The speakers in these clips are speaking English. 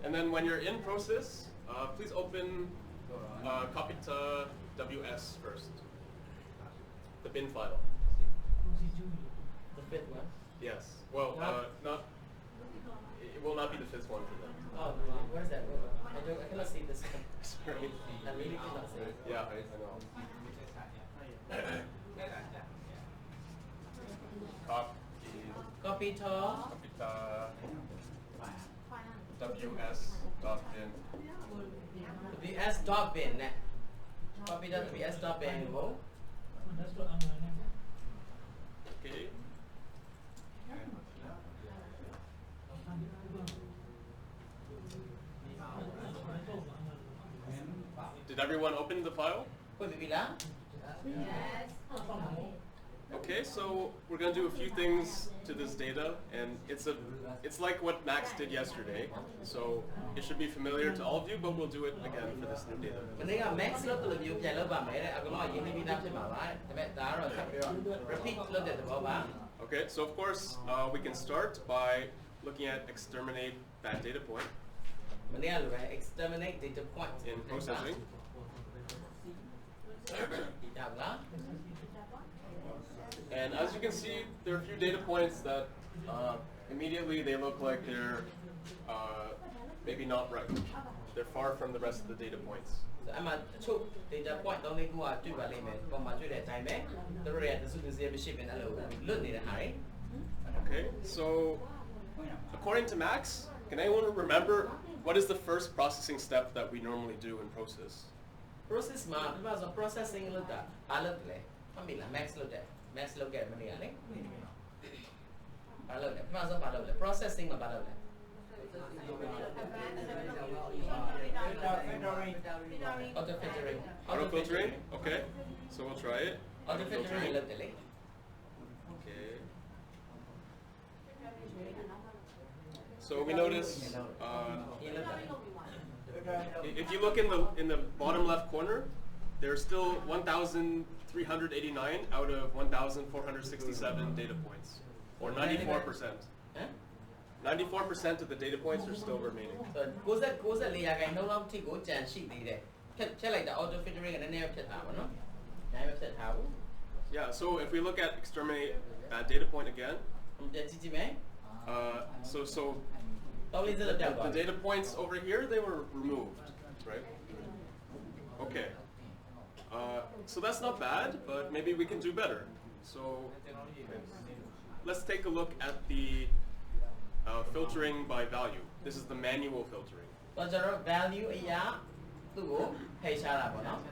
And then when you're in Prosys, please open copy to WS first, the bin file. The fifth one. Yes. Well, not. It will not be the fifth one for them. Oh, what is that? I cannot see this. Sorry. I really cannot see. Yeah, I know. Copy to WS.bin. WS.bin. Copy to WS.bin. Okay. Did everyone open the file? Yes. Okay, so we're going to do a few things to this data, and it's like what Max did yesterday, so it should be familiar to all of you, but we'll do it again for this new data. Okay, so of course we can start by looking at exterminate bad data point Exterminate data points in processing. And as you can see, there are a few data points that immediately they look like they're maybe not right. They're far from the rest of the data points. Data point Okay, so according to Max, can anyone remember what is the first processing step that we normally do in Prosys? Process processing Max look at processing auto-filtering. Auto-filtering? Okay, so we'll try it. Auto-filtering. Okay. So we notice if you look in the bottom left corner, there's still 1,389 out of 1,467 data points, or 94%. 94% of the data points are still remaining. So like the auto filtering and then yeah, so if we look at exterminate bad data point again, so the data points over here, they were removed, right? Okay. So that's not bad, but maybe we can do better. So let's take a look at the filtering by value. This is the manual filtering. Value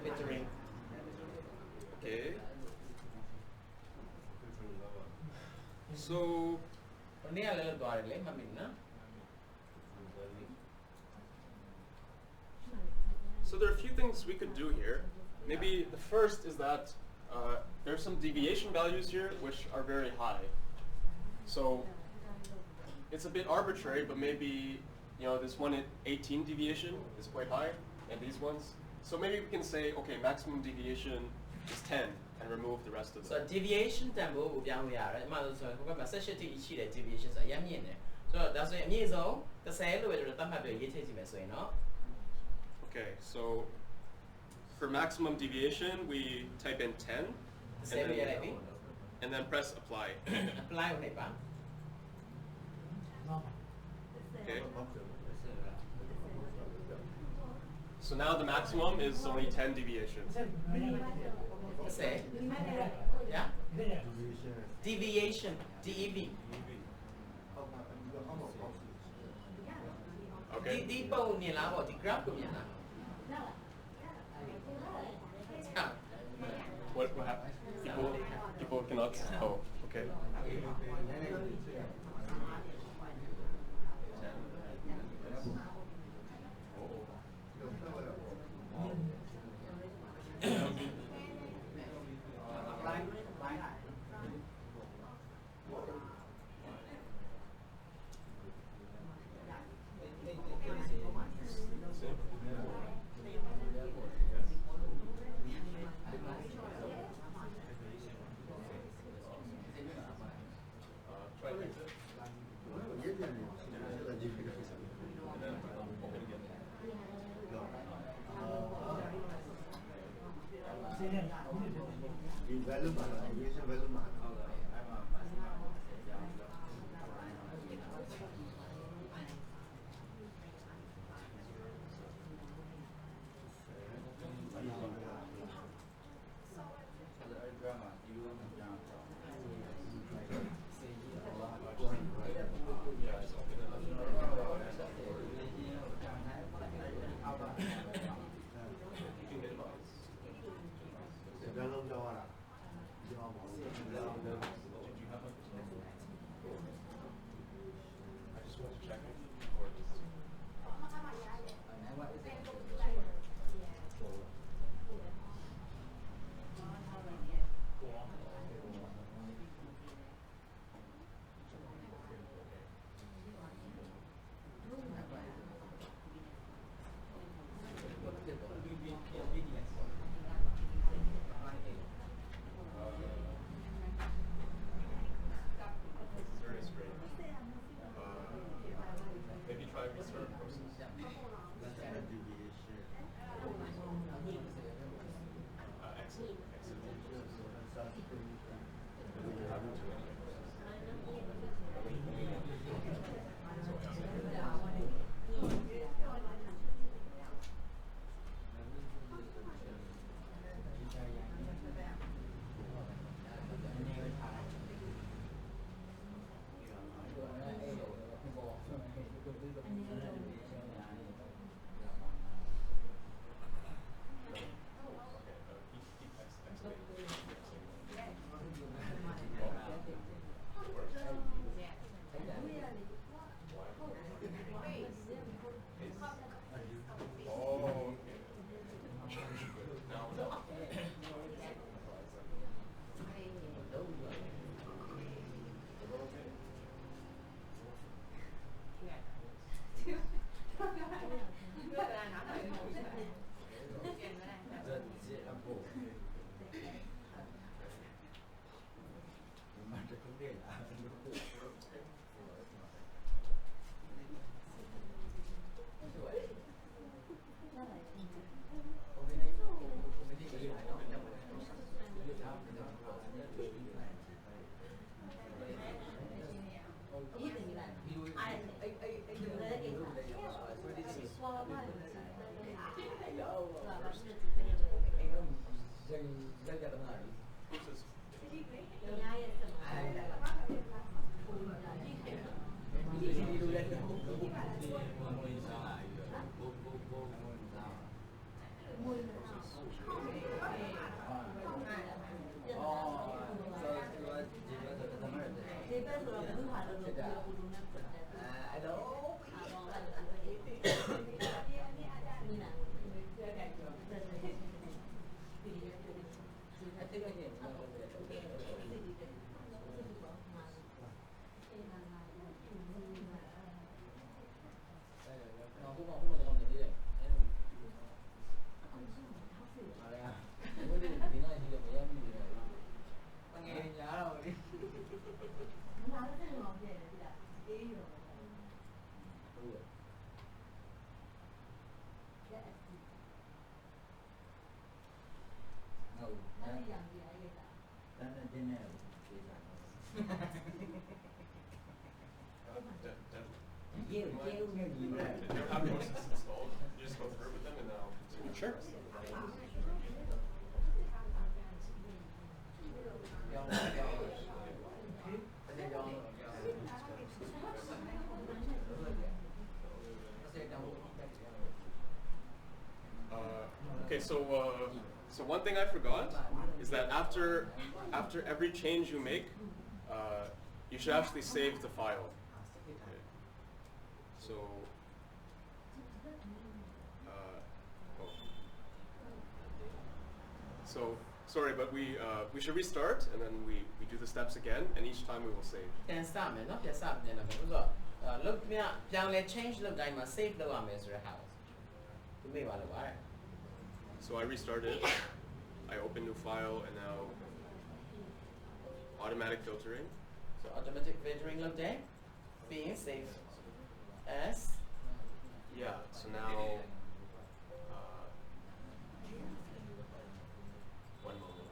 filtering. Okay. So there are a few things we could do here. Maybe the first is that there's some deviation values here which are very high. So it's a bit arbitrary, but maybe this one at 18 deviation is quite high, and these ones. So maybe we can say, okay, maximum deviation is 10, and remove the rest of them. So deviation deviation So that's why Okay, so for maximum deviation, we type in 10, and then press apply. Apply Okay. So now the maximum is only 10 deviations. Say, yeah? Deviation, DEV. Okay. What happened? People cannot. Oh, okay. value မှာ deviation value မှာ Maybe try restart process. Exit. Do you have courses installed? You just go through with them and then I'll continue. Sure. Okay, so one thing I forgot is that after every change you make, you should actually save the file. Okay. So, so sorry, but we should restart and then we do the steps again, and each time we will save. ပြန်စမယ်နော်ပြန်စပြန်တော့ဆိုတော့လုပ်မြပြောင်းလဲ change လုပ်တိုင်းမှာ save လုပ်ရမယ်ဆိုတဲ့ဟာဒီမေးပါလို့ပါတယ် So I restarted, I open new file, and now automatic filtering. so automatic filtering လုပ်တယ်ပြီးရင် save as Yeah, so now, one moment.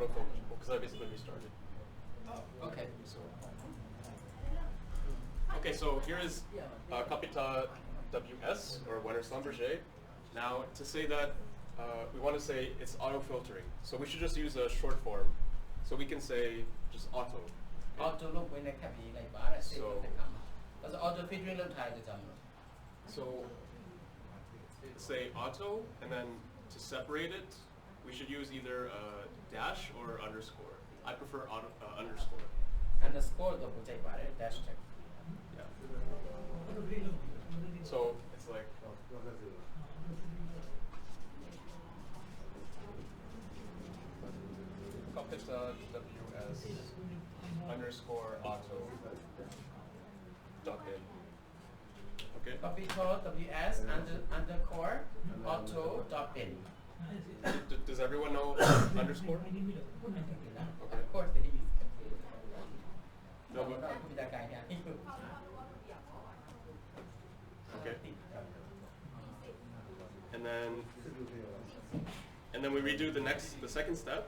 autofocus because I basically restarted. Okay. Okay, so here is Capita WS, or Wenner-Schlumberger. Now, to say that, we want to say it's auto-filtering. So we should just use a short form. So we can say just auto. Auto လုပ်ဝင်တဲ့ခက်ပြီးလိုက်ပါတဲ့ save လုပ်တဲ့အခါမှာ because auto filtering လုပ်ထားတဲ့ကြောင့်မလို့ So say auto, and then to separate it, we should use either a dash or underscore. I prefer underscore. underscore တော့ပို့ချိန်ပါတယ် dash check. Yeah. So it's like Capita WS underscore auto dot in. Okay. Capita WS underscore auto dot in. Does everyone know underscore? Of course they use. No, but, okay. And then we redo the second step.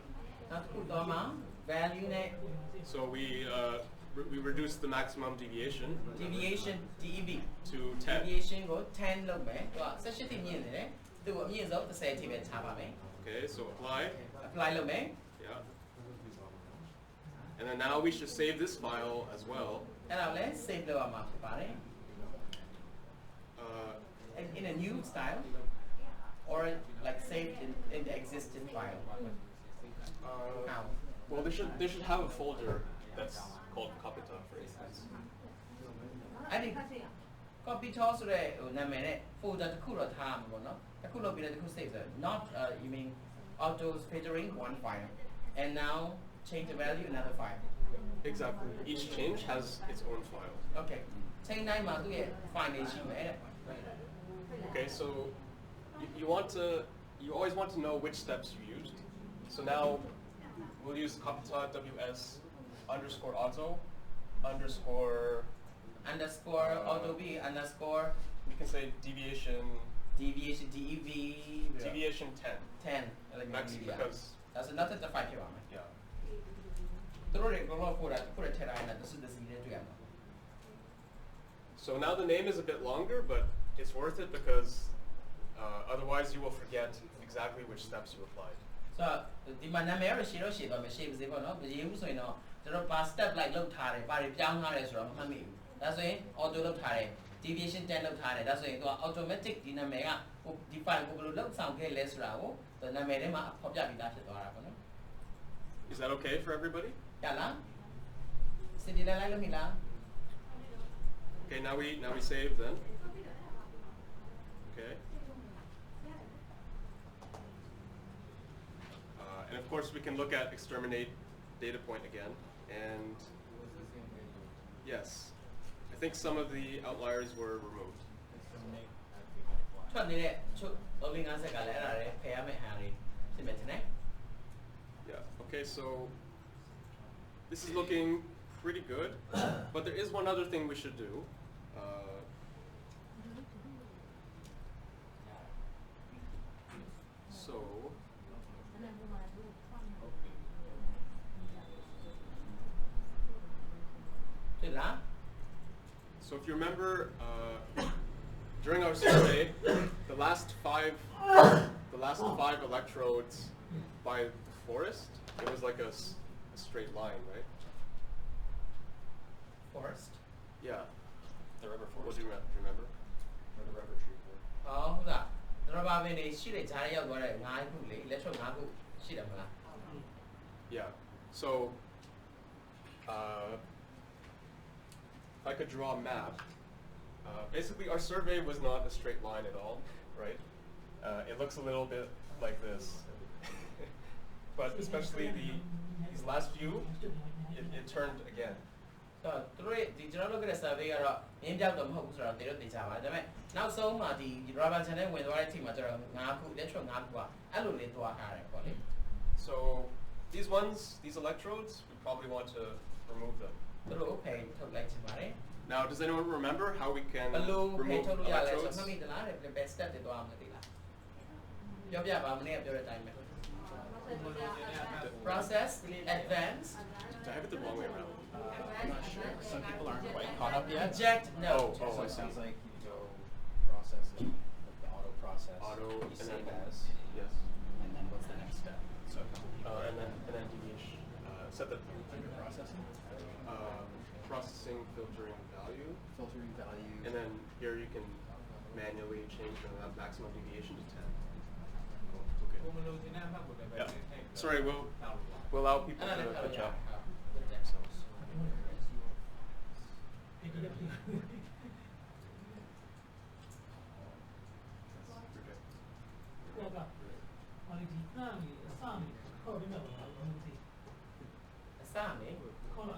Value net So we reduce the maximum deviation deviation DEV to 10. deviation ကို10လုပ်မယ်သူက18တိမြင့်နေတယ်သူ့အမြင့်ဆုံး30အထိပဲထားပါမယ် Okay, so apply. apply လုပ်မယ် Yeah. And then now we should save this file as well. အဲ့ဒါကိုလည်း save လုပ်ရမှာဖြစ်ပါတယ် in a new style or like saved in the existing file. How? Well, they should have a folder that's called Capita, for instance. I think copy ထောဆိုတဲ့နာမည်နဲ့ folder တစ်ခုတော့ထားမှာပေါ့နော်တစ်ခုလုပ်ပြီးတော့တစ်ခု save ဆို not you mean auto filtering one file and now change the value another file. Exactly. Each change has its own file. Okay. ချိန်တိုင်းမှာသူ့ရဲ့ file တွေရှိမယ်တဲ့ Okay, so you always want to know which steps you used. So now we'll use Capita WS underscore auto underscore auto b underscore we can say deviation deviation DEV deviation 10. 10 like Max because that's another the file ဖြစ်ပါမယ် yeah. သူတို့တွေကတော့ folder တစ်ခုထည့်ထားရင်လည်းတစ်စုတစ်စီနဲ့တွေ့ရမှာ So now the name is a bit longer, but it's worth it because otherwise you will forget exactly which steps you applied. ဆိုတော့ဒီမှာနာမည်ရရှည်တော့ရှည်သွားမယ်ရှည်ပါစေပေါ့နော်မရေဘူးဆိုရင်တော့ကျွန်တော်ပါ step like လောက်ထားတယ်ဘာတွေပြောင်းထားတယ်ဆိုတော့မမှတ်မိဘူးဒါဆိုရင် auto လောက်ထားတယ် deviation 10လောက်ထားတယ်ဒါဆိုရင်သူက automatic ဒီနာမည်ကဒီ file ကိုဘယ်လိုလောက်ဆောင်ခဲ့လဲဆိုတာကိုနာမည်ထဲမှာဖော်ပြပြီးသားဖြစ်သွားတာပေါ့နော် Is that okay for everybody? ရလားစစ်တီလိုက်လို့မိလား Okay, now we save then. Okay. And of course we can look at exterminate data point again. And yes, I think some of the outliers were removed. ထွက်နေတဲ့ချုပ်350ကလည်းအဲ့ဒါတွေဖယ်ရမယ့်ဟာတွေဖြစ်မယ်ထင်တယ် Yeah, okay, so this is looking pretty good, but there is one other thing we should do. So if you remember, during our survey, the last five electrodes by the forest, it was like a straight line, right? forest Yeah. The rubber What forest. do you remember? Or the rubber tree forest. ဟုတ်လားရဘာဘင်းနေရှိတဲ့ဂျားရောက်သွားတဲ့9ခုလေ electron 9ခုရှိတယ်မလား Yeah. So if I could draw a map, basically our survey was not a straight line at all, right? It looks a little bit like this. But especially these last few, it turned again. ဆိုတော့သူတို့ဒီကျွန်တော်လုပ်ခဲ့တဲ့ survey ကတော့မင်းပြောက်တော့မဟုတ်ဘူးဆိုတော့တေတို့သိကြပါဒါပေမဲ့နောက်ဆုံးမှာဒီ rubber channel ဝင်သွားတဲ့အချိန်မှာကျတော့9ခု electron 9ခုကအဲ့လိုလေးသွားထားတယ်ပေါ့လေ So these electrodes, we probably want to remove them. သူတို့ဖယ်ထုတ်လိုက်ချင်ပါတယ် Now, does anyone remember how we can ဘယ်လိုဖယ် remove ထုတ်လို့ရလဲဆို electrodes? မှတ်မိသလားတဲ့ best step တွေသွားအောင်မသိလားပြောပြပါမနေ့ကပြောတဲ့အတိုင်းပဲ process, advanced, I have it the wrong way around. I'm not sure. Some people aren't quite caught up yet. reject, no. Oh, So I it see. sounds like you go processing, like the auto process. Auto, you and save then as, yes, and then what's the next step? So a couple people. and then deviation. Set the Under processing, processing, filtering value, filtering value. and then here you can manually change the maximum deviation to 10. Okay. Yeah. Sorry, we'll allow people အဲ့ဒါ to လည်းဖတ်လို့ catch ရ up. ဟုတ် အစမေဟမ်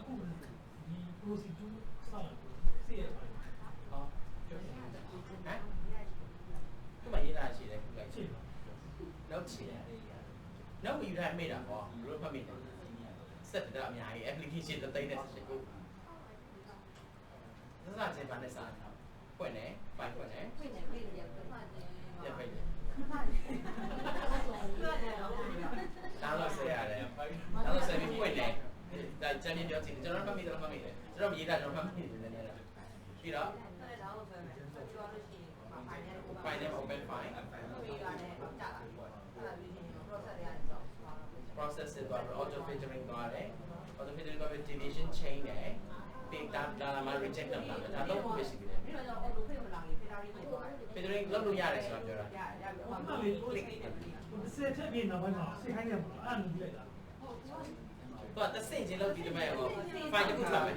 ခုမှရေးတာရှိတယ်ခုလိုက်နောက်ချီတယ်နောက်မယူထားမိတာဟောဘယ်လိုမှတ်မိတယ်ဆက်တာအများကြီး application တစ်သိန်းနဲ့ဆက်ကိုစစချင်းပါနဲ့စားဖွင့်တယ်ပိုင်ဖွင့်တယ်ရက်ဖိတ်တယ်ဒါလို့ဆက်ရတယ်ဒါလို့ဆက်ပြီးဖွင့်တယ်ဒါချမ်းမြေပြောကြည့်ကျွန်တော်မှတ်မိတယ်ကျွန်တော်ရေးတာကျွန်တော်မှတ်မိတယ်နည်းနည်းပြီးတော့ဖိုင်နဲ့ open file process သွားပြီး auto filtering သွားတယ် auto filtering သွားပြီး deviation chain တယ်ပြီးဒါလာမှာ reject လုပ်တာဒါတော့ဖြစ်ရှိတယ် filtering လုပ်လို့ရတယ်ဆိုတာပြောတာ ဆက်ချက်ပြေနောက်ပိုင်းမှာစိတ်ခိုင်းနေမှာအဲ့လိုကြည့်လိုက်တာ သူကတစ်ဆင့်ချင်းလုပ်ပြီးတမဲ့ဟော file တစ်ခုလာမယ်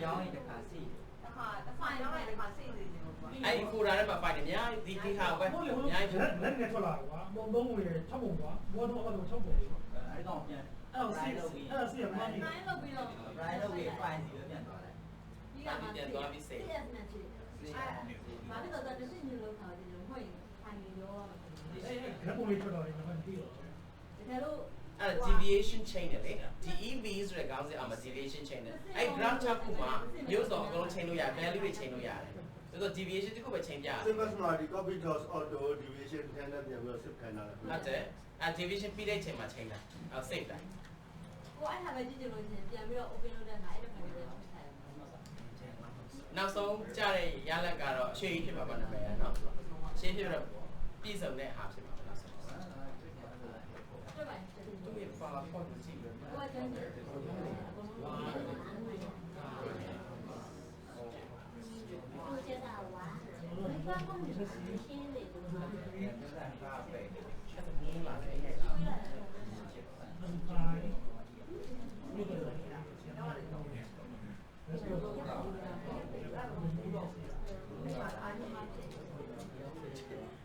အဲ့ဒီ folder ထဲမှာ file တွေအများကြီးဒီဟာပဲအများကြီး လက်နဲ့ထွက်လာကွာဘုံဘုံဝင်ချက်ပုံကွာဘောတော့တော့ချက်ပုံအဲ့တော့ပြန်အဲ့တော့စိတ်ရမှန်းနေ ပြန်သွားပြီးစိတ် အဲ့ကပုံလေးထွက်တော့တယ်ကျွန်တော်ပြီးတော့ အဲ့ဒါ deviation chain တယ်လေ DEV ဆိုတဲ့ခေါင်းစဉ်အောက်မှာ deviation chain တယ်အဲ့ graph တစ်ခုမှာမျိုးစုံအကုန်လုံးချိန်လို့ရ value တွေချိန်လို့ရတယ်ဆိုတော့ deviation တစ်ခုပဲချိန်ပြရတယ် Simple smart copy dot auto deviation 10နဲ့ပြန်ပြီး save ခိုင်းတာလေ ဟုတ်တယ်အဲ့ deviation ပြီးတဲ့ချိန်မှာချိန်တာအဲ့ save တိုင်းနောက်ဆုံးကြားတဲ့ရလဒ်ကတော့အရွှေကြီးဖြစ်မှာပါနာမည်เนาะရှင်းပြတော့ပြည့်စုံတဲ့အားဖြစ်မှာပါနောက်ဆုံးသူ့ရဲ့ PowerPoint ကိုကြည့်လို့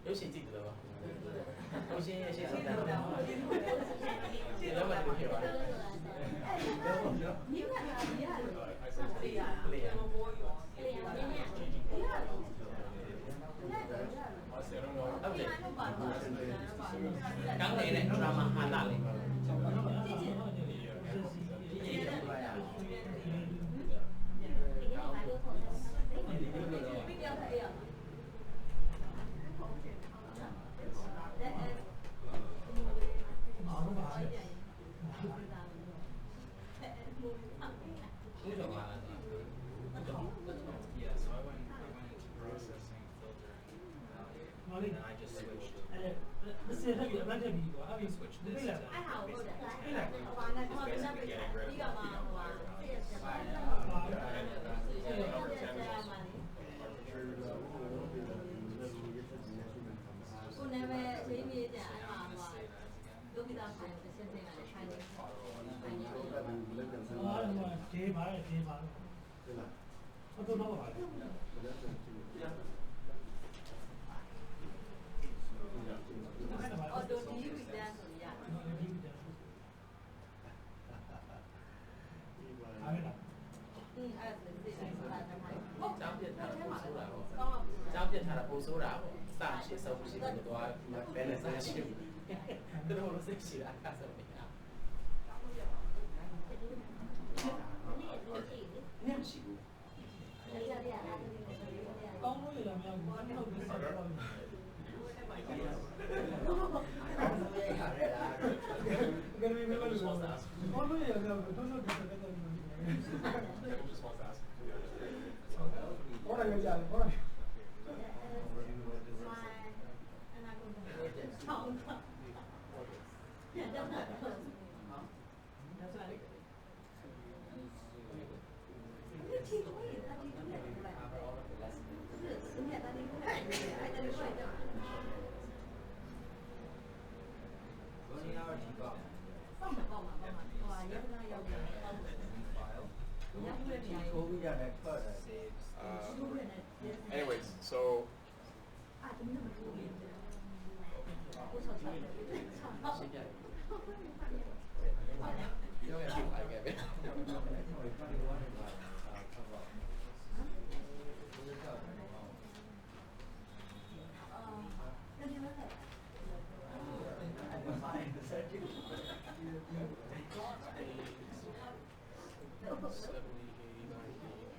ရုပ်ရှင်ကြည့်တယ်လို့ရုပ်ရှင်ရဲ့ရှေ့ဆောင်တာဒီလိုမှလုပ်ဖြစ်ပါတယ်ကောင်းနေတဲ့ drama ဟာလာလေဆက်ပြီးအမှတ်တက်ပြီးကွာအဲ့ဒီ switch ပြေးလာတာအဲ့ဟာကိုဟုတ်တယ်ပြေးလာတယ်ဘာနဲ့တော့တက်ပြီးပြီးတော့မှဟိုဟာကိုနာမည်ရေးမြေးတယ်အဲ့မှာဟိုဟာလုပ်ပြီးတော့ဆိုင်တစ်ချက်ချင်းကလည်း training ဒေးပါဟုတ်တော့ပါအော်ဒိုဒီဝီဒန်ဆိုရအဲ့ဒါကျောင်းပြထားတာပို့ဆိုတာပေါ့ကျောင်းပြထားတာပို့ဆိုတာပေါ့စရှိဆုံးရှိတယ်တော့ဘယ်နဲ့ဆက်ရှိတယ်တို့လို့ဆက်ရှိတာအခါဆုံးနေတာညရှိဘူးကောင်းလို့ရမှာဘူးဘာလို့လဲဆိုတော့ဂရမီမလို့ One way don't know Kevin just wants to ask. What are you doing? What are you? Anyways, so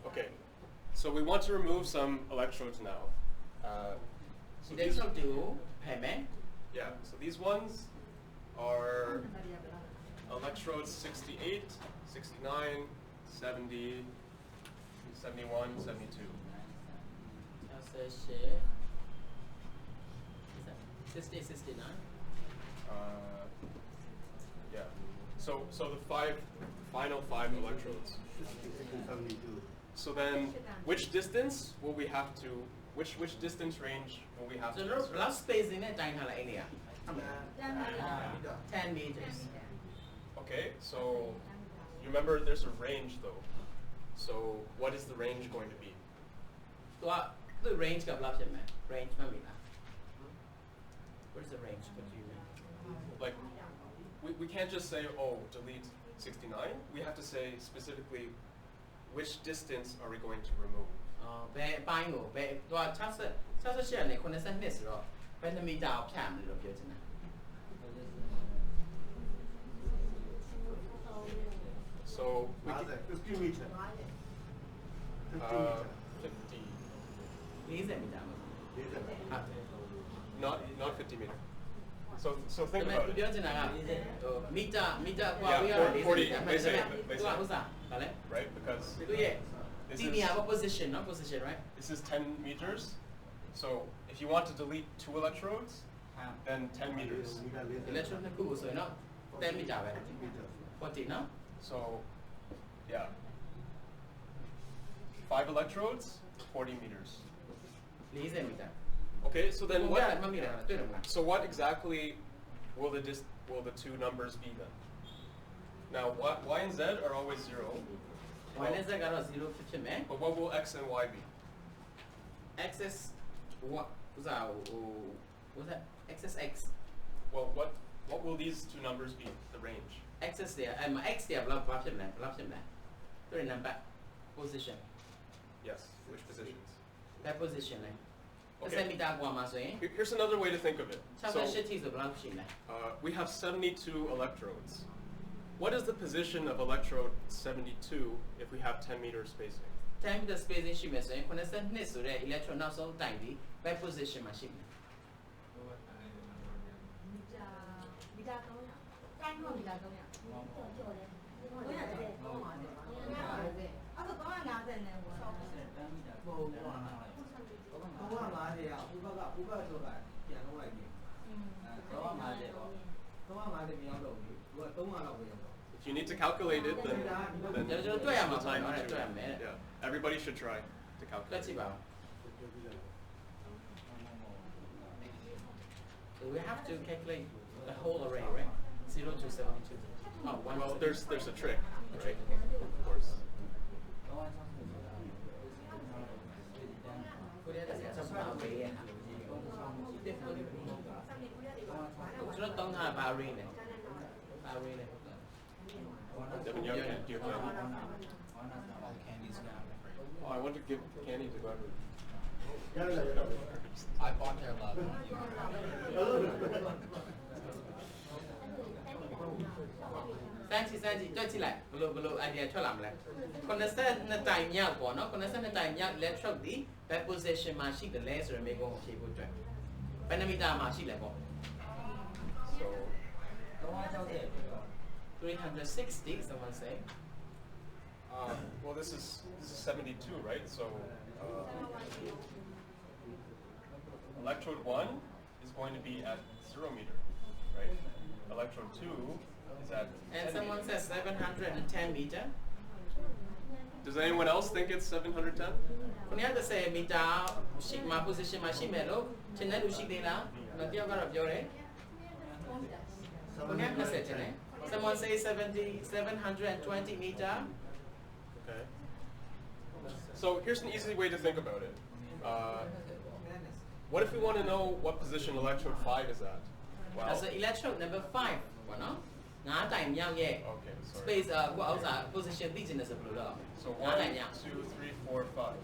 okay, so we want to remove some electrodes now. So There's no do payment. yeah, so these ones are electrodes 68, 69, 70, 71, 72. That's a share. 60, 69. Yeah. So the final five electrodes. 72. So then, which distance will we have to? Which distance range will we have So to? no insert? blood space in that time area. 10 meters. Okay. So you remember there's a range though. So what is the range going to be? So the range ka blood man. Range ma mi la. What is the range? What do you mean? Like, we can't just say, oh, delete 69. We have to say specifically which distance are we going to remove. ဘယ်အပိုင်းကိုဘယ်သူက68နဲ့92ဆိုတော့ဘယ်နှမီတာကိုဖြတ်မလို့ပြောချင်တာ So we can, 50 meter. 50 meter. 50, 40မီတာမဟုတ် not 50 meter. So think ဒါပေမဲ့ about သူ it. ပြောချင်တာကဟိုမီတာကွာ Yeah, ဝေးရ 40, 40 they say, သူကဥစားဗာလဲ right? Because သူရဲ့ this ဒီနေရာ is, က position နော် position right this is 10 meters. So if you want to delete 2 electrodes, then 10 meters. electron နှစ်ခုကိုဆိုရင်တော့10မီတာပဲ 40နော် So yeah, 5 electrodes, 40 meters. 40မီတာ Okay, so then ဘယ် what? မှမီတာတွေ့တယ်မလား So what exactly will the two numbers be then? Now y and z are always 0. y နဲ့ z ကတော့0ဖြစ်မယ် But what will x and y be? access what ဥစားဟို what's that access x Well, what will these two numbers be? The range. access တွေအဲ့မှာ x တွေကဘယ်လောက်ဖြစ်မလဲတွေ့တယ် number position Yes. Which positions? that position လဲ Okay. 10မီတာกว่าမှာဆိုရင် Here's another way to think of it. So 68ထိဆိုဘယ်လောက်ရှိမလဲ we have 72 electrodes. What is the position of electrode 72 if we have 10 meter spacing? 10 meter spacing ရှိမယ်ဆိုရင်82ဆိုတဲ့ electron နောက်ဆုံးတိုင်ပြီး back position မှာရှိမယ် If you need to calculate it, thenကျွန်တော်တွေ့ရမှာပေါ့နော်တွေ့ရမယ် yeah. Everybody should try to လက် calculate. ကြည့်ပါဦး So we have to calculate the whole array, right? 0 to 72. Oh, one. Well, there's a trick, right? Of course. ကိုရတဲ့ဆက်ပါပဲ။ကျွန်တော်တောင်းတာဘာ array လဲ။ဘာ array လဲ Devin, do you have candy? Oh, I want to give candy to whoever. I bought their love. ။စမ်းကြည့်တွက်ကြည့်လိုက်ဘလို့ idea ထွက်လာမလဲ။92တိုင်မြောက်ပေါ့နော်92တိုင်မြောက် electrode ဒီ back position မှာရှိတယ်လဲဆိုရယ်မိကုန်းကိုဖြေဖို့အတွက်ဘယ်နှမီတာမှာရှိလဲပေါ့ So 360, someone say. Well, this is 72, right? So electrode 1 is going to be at 0 meter, right? Electrode 2 is at And 10 someone meter. says 710 meter. Does anyone else think it's 710? When you have to say meter, my position, my shimelo, Chinelu Shidela, Natioga of Yore. When you have to say today. Someone say 720 meter. Okay. So here's an easy way to think about it. What if we want to know what position electrode 5 is at? That's electrode number 5. Nga time yang ye. Okay, sorry. Space position business of blue. So 1, 2, 3, 4, 5.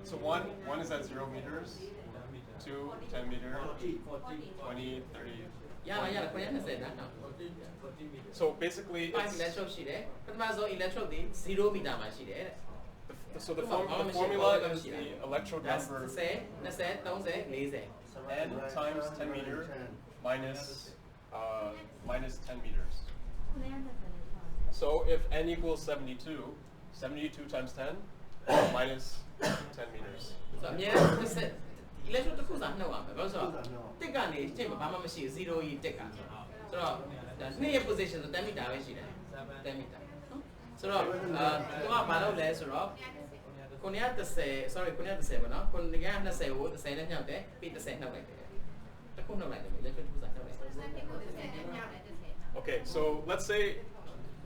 So 1 is at 0 meters, 2, 10 meters, 20, 30. Yeah, when you say that now. So basically, 5 electrode sheet. But my electrode 0 meter my sheet. so the formula is the electrode number n times 10 meter minus 10 meters. So if n equals 72, 72 times 10 minus 10 meters. So yeah, electrode တစ်ခုစာနှုတ်ရမယ်ဘာလို့ဆိုတော့တစ်ကနေချိန်မှာဘာမှမရှိဘူး0ကြီးတစ်ကဆိုတော့နှစ်ရဲ့ position ဆို10 meter ပဲရှိတယ်10 meter နော်ဆိုတော့သူကဘာလုပ်လဲဆိုတော့ကိုနေရ30 sorry ကိုနေရ30ပေါ့နော်ကိုနေရ20ကို30နဲ့ညှောက်တယ်ပြီး30နှုတ်လိုက်တယ်တစ်ခုနှုတ်လိုက်တယ် electrode တစ်ခုစာနှုတ်လိုက်တယ် Okay, so let's say,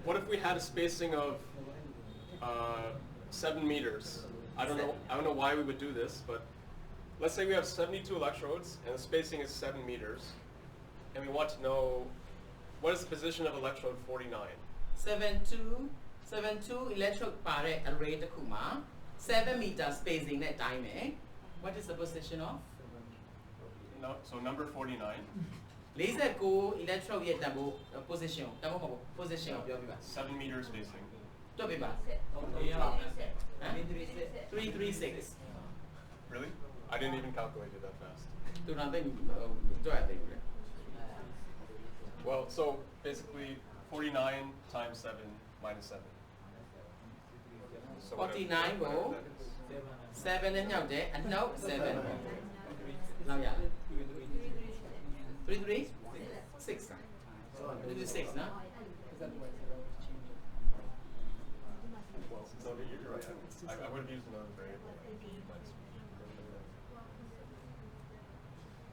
what if we had a spacing of 7 meters? I don't know why we would do this, but let's say we have 72 electrodes and the spacing is 7 meters, and we want to know what is the position of electrode 49. 72 electrode ပါတဲ့ array တစ်ခုမှာ 7 meter spacing နဲ့တိုင်းမယ် What is the position of? No, so number 49. 49 electrode ရဲ့တန်ဖိုး position တန်ဖိုးမဟုတ်ဘူး position ကိုပြောပြပါ 7 meter spacing. တွက်ပြပါ336 Really? I didn't even calculate it that fast. သူနာသိတွက်ရတယ်ဘူးလေ Well, so basically 49 times 7 minus 7. So 49 ကို that is. 7နဲ့ညှောက်တယ်အနှုတ်7နောက်ရတယ်336 336နော် Well, no, you're right. I would have used another variable.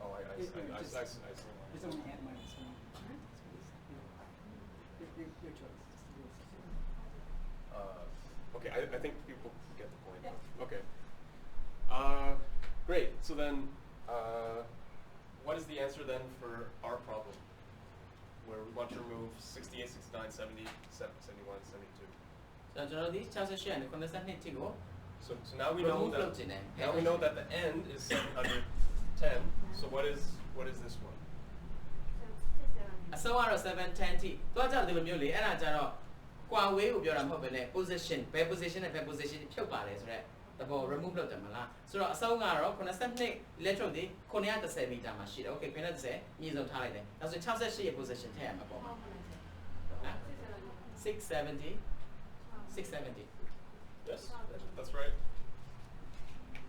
Oh, I see. This one and minus 1. Your choice. Okay, I think people get the point. Okay. Great. So then, what is the answer then for our problem, where we want to remove 68, 69, 70, 71, 72? ဆိုတော့ကျွန်တော်ဒီ68နဲ့92ထိကို So now we know remove that လုပ်ခြင်းနဲ့ now we know that the end is 710. So what is this one? အဆုံးကတော့710ထိသွားကြတယ်လို့မျိုးလေအဲ့ဒါကြတော့ ကွာဝေးကိုပြောတာမဟုတ်ပဲနဲ့ position ဘယ် position နဲ့ဘယ် position ဖြုတ်ပါလဲဆိုတော့တဘော remove လုပ်တယ်မလားဆိုတော့အဆုံးကတော့92 electrode ဒီ930 meter မှာရှိတယ် okay 930မြေစုံထားလိုက်တယ်ဒါဆို68ရဲ့ position ထည့်ရမှာပေါ့670 Yes, that's right.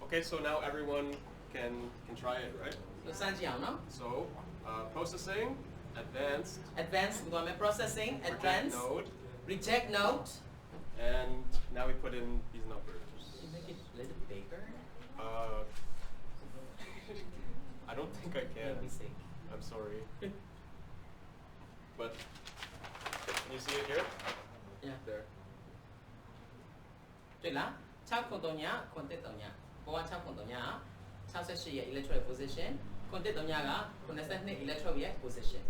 Okay, so now everyone can try it, right? ဆိုစမ်းကြည့်အောင်နော် So processing, advanced, advanced ကိုမယ် processing reject advanced node, reject note and now we put in these numbers. make it a little bigger I don't think I can. Make me sick. I'm sorry. But can you see it here? Yeah. There. တွေ့လား6.3ည9.3ညဘောက6.3ည68ရဲ့ electrode position 9.3ညက92 electrode ရဲ့ position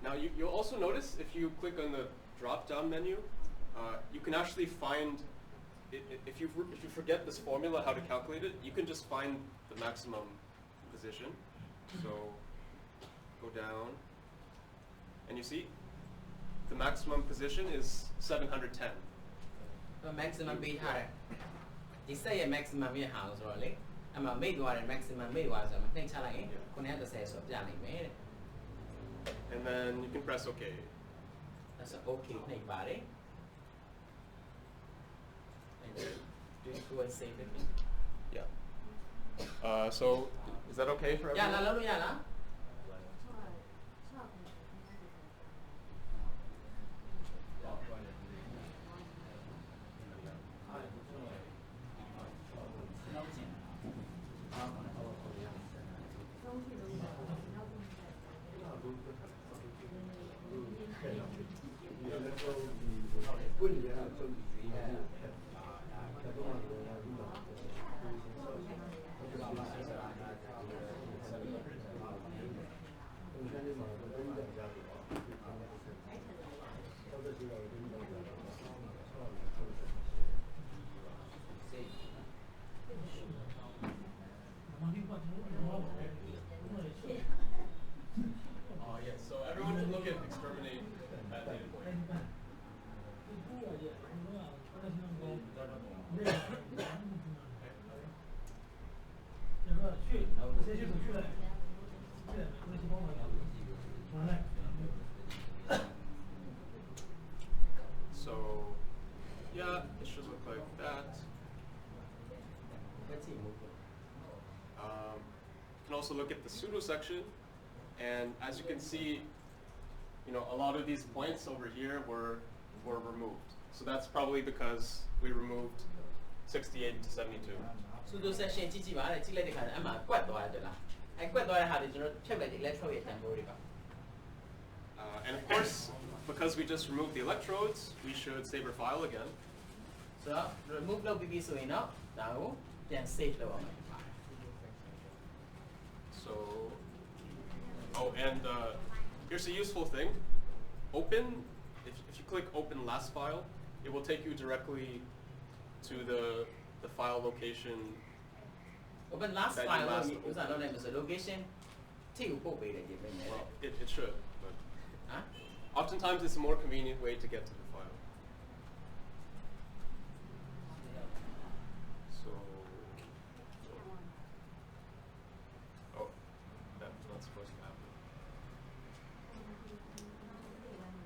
Now you'll also notice if you click on the drop-down menu, you can actually find if you forget this formula how to calculate it, you can just find the maximum position. So go down, and you see the maximum position is 710. maximum ပေးထားတယ်ဒီ set ရဲ့ maximum ရဲ့ဟာဆိုတော့လေအမှမိတ်သွားတယ် maximum မိတ်သွားဆိုတော့နှိမ့်ချလိုက်ရင်930ဆိုပြနိုင်မယ်တဲ့ And then you can press OK. That's okay နှိပ်ပါတယ် and do it towards save it Yeah. So is that okay for ရ everyone? လားလုပ်လို့ရလား Yes. So everyone can look at exterminate at data point. So yeah, it should look like that. let's see You can also look at the pseudo section, and as you can see, a lot of these points over here were removed. So that's probably because we removed 68 to 72. pseudo section ကြည့်ကြည့်ပါလေကြည့်လိုက်တဲ့ခါကျအမှကွက်သွားတယ်လားအဲကွက်သွားတဲ့ဟာတွေကျွန်တော်ဖြုတ်လိုက်တယ် electrode ရဲ့တန်ဖိုးတွေပါ And of course, because we just removed the electrodes, we should save our file again. ဆိုတော့ remove လုပ်ပြီးပြီဆိုရင်တော့ဒါကိုပြန် save လုပ်အောင်ပါ So, oh, and here's a useful thing. Open, if you click open last file, it will take you directly to the file location. open last that you file လို့ last ဥစားလုပ်လိုက်မယ်ဆို location ထိကိုပို့ပေးတယ်ဒီပြင်နဲ့ Well, it should, but ဟမ် oftentimes it's a more convenient way to get to the file. So, oh, that's not supposed to happen.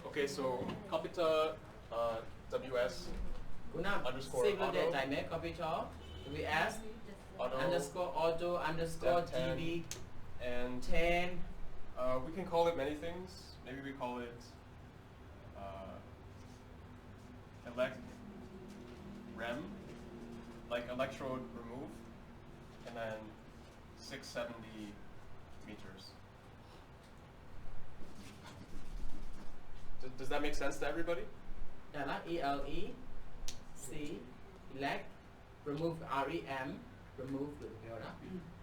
Okay, so Capita WS ခုန underscore save လုပ်တဲ့အ auto တိုင်းပဲ computer ws auto underscore auto underscore step 10, db and 10 we can call it many things. Maybe we call it elect rem, like electrode remove, and then 670 meters. Does that make sense to everybody? ဒါလား ele c elect remove rem remove လို့ပြောတာ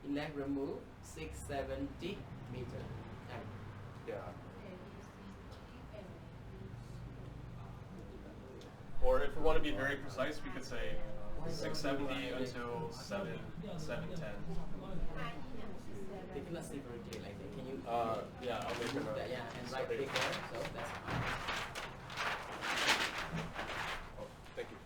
elect remove 670 meter Yeah. Or if we want to be very precise, we could say 670 until 710. they cannot see very clear like that can you Yeah, I'll make remove it. that yeah and right click there so that's fine Oh, thank you.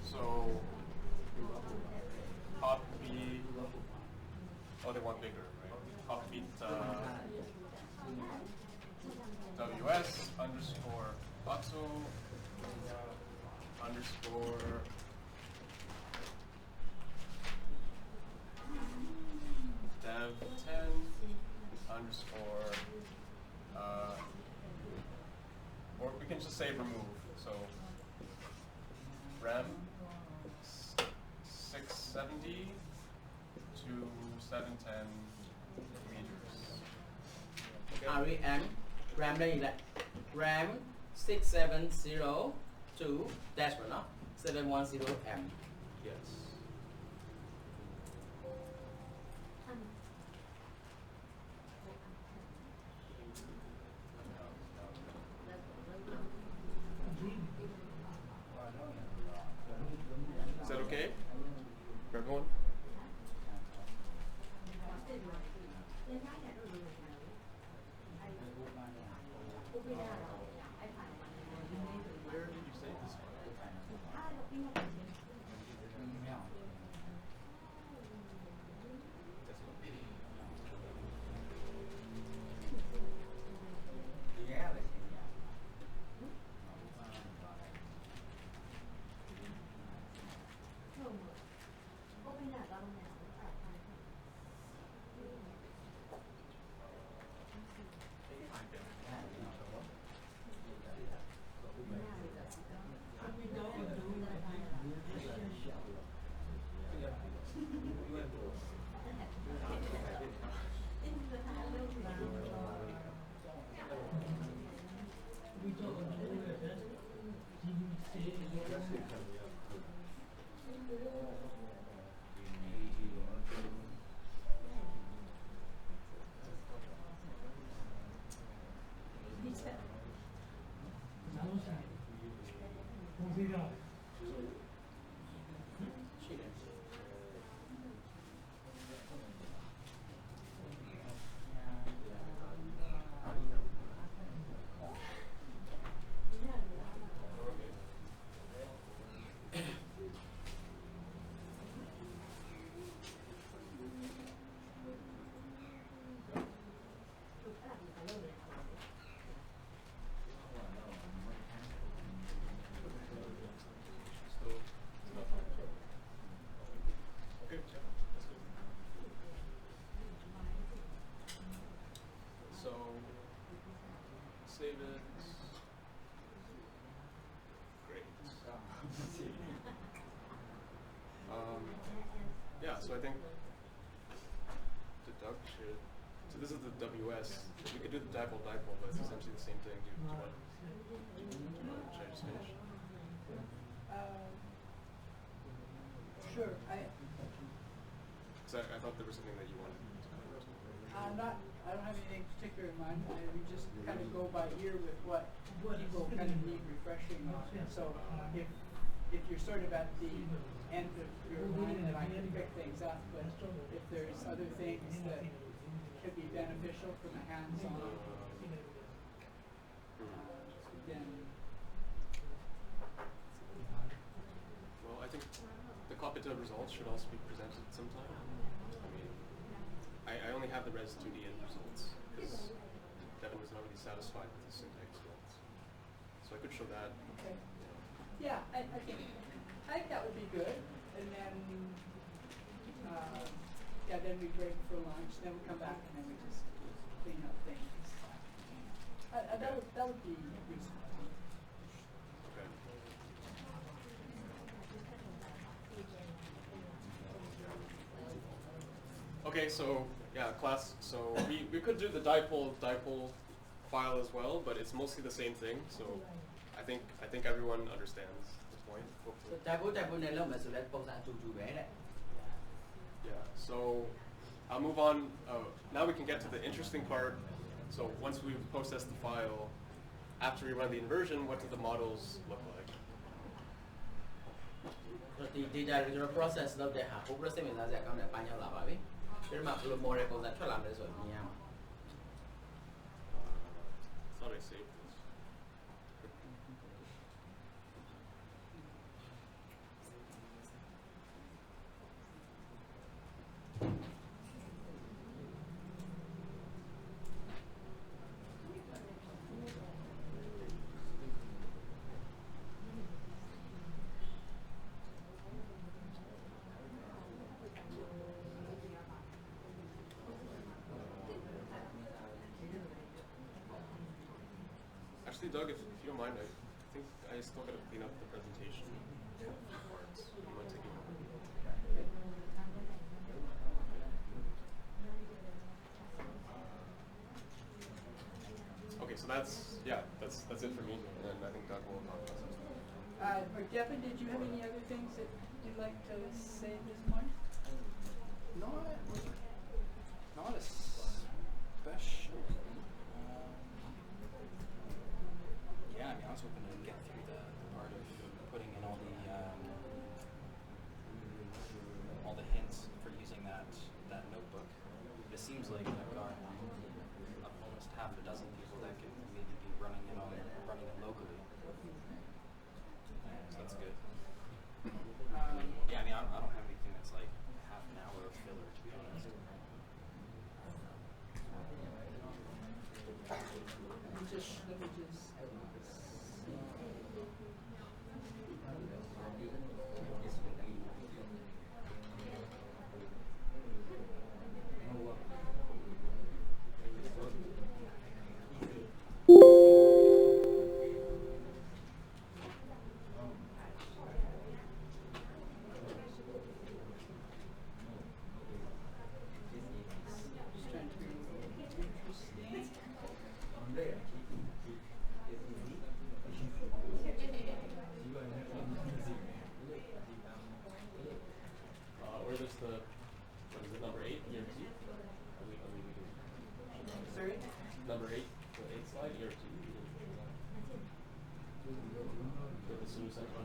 So, copy. Oh, they want bigger, right? Copy WS underscore Baxo underscore dev 10 underscore or we can just say remove. So rem 670 to 710 meters. Okay. rem ram လေးလိုက် ram 670 to dash ပေါ့နော် 710m Yes. Is that okay for everyone? Where did you say this one? I think deduction. So this is the WS. We could do the dipole-dipole, but it's essentially the same thing. Should I just finish? Sure. Because I thought there was something that you wanted to cover. I don't have anything particular in mind. We just kind of go by ear with what people kind of need refreshing on. So if you're sort of at the end of your line, then I can pick things up. But if there's other things that could be beneficial from a hands-on, then. Well, I think the Copita results should also be presented sometime. I mean, I only have the res 2D end results because Devin was not really satisfied with the syntax results. So I could show that. Okay. Yeah, I think that would be good. And then, then we break for lunch. Then we come back and then we just clean up things. That would be useful. Okay. Okay, so yeah, class. So we could do the dipole file as well, but it's mostly the same thing. So I think everyone understands this point. Hopefully. Yeah. So I'll move on. Now we can get to the interesting part. So once we've processed the file, after we run the inversion, what do the models look like? The data process လုပ်တဲ့ဟာ process ဝင်စားစရာကောင်းတဲ့ပိုင်းရောက်လာပါပြီ။ဒီမှာဘယ်လို model ပုံစံထွက်လာမလဲဆိုတော့မြင်ရမှာ Thought I saved this. Actually, Doug, if you don't mind, I think I still got to clean up the presentation parts. You mind taking over? Okay, so that's it for me, and then I think Doug will talk about something. Devin, did you have any other things that you'd like to say at this point? Not especially. Yeah, I mean, I was hoping to get through the part of putting in all the hints for using that notebook. It seems like I've got almost half a dozen people that could maybe be running it locally. So that's good. Yeah, I mean, I don't have anything that's like half an hour of filler, to be honest. Let me just. Number 8, the 8th slide, ERT. The pseudo-central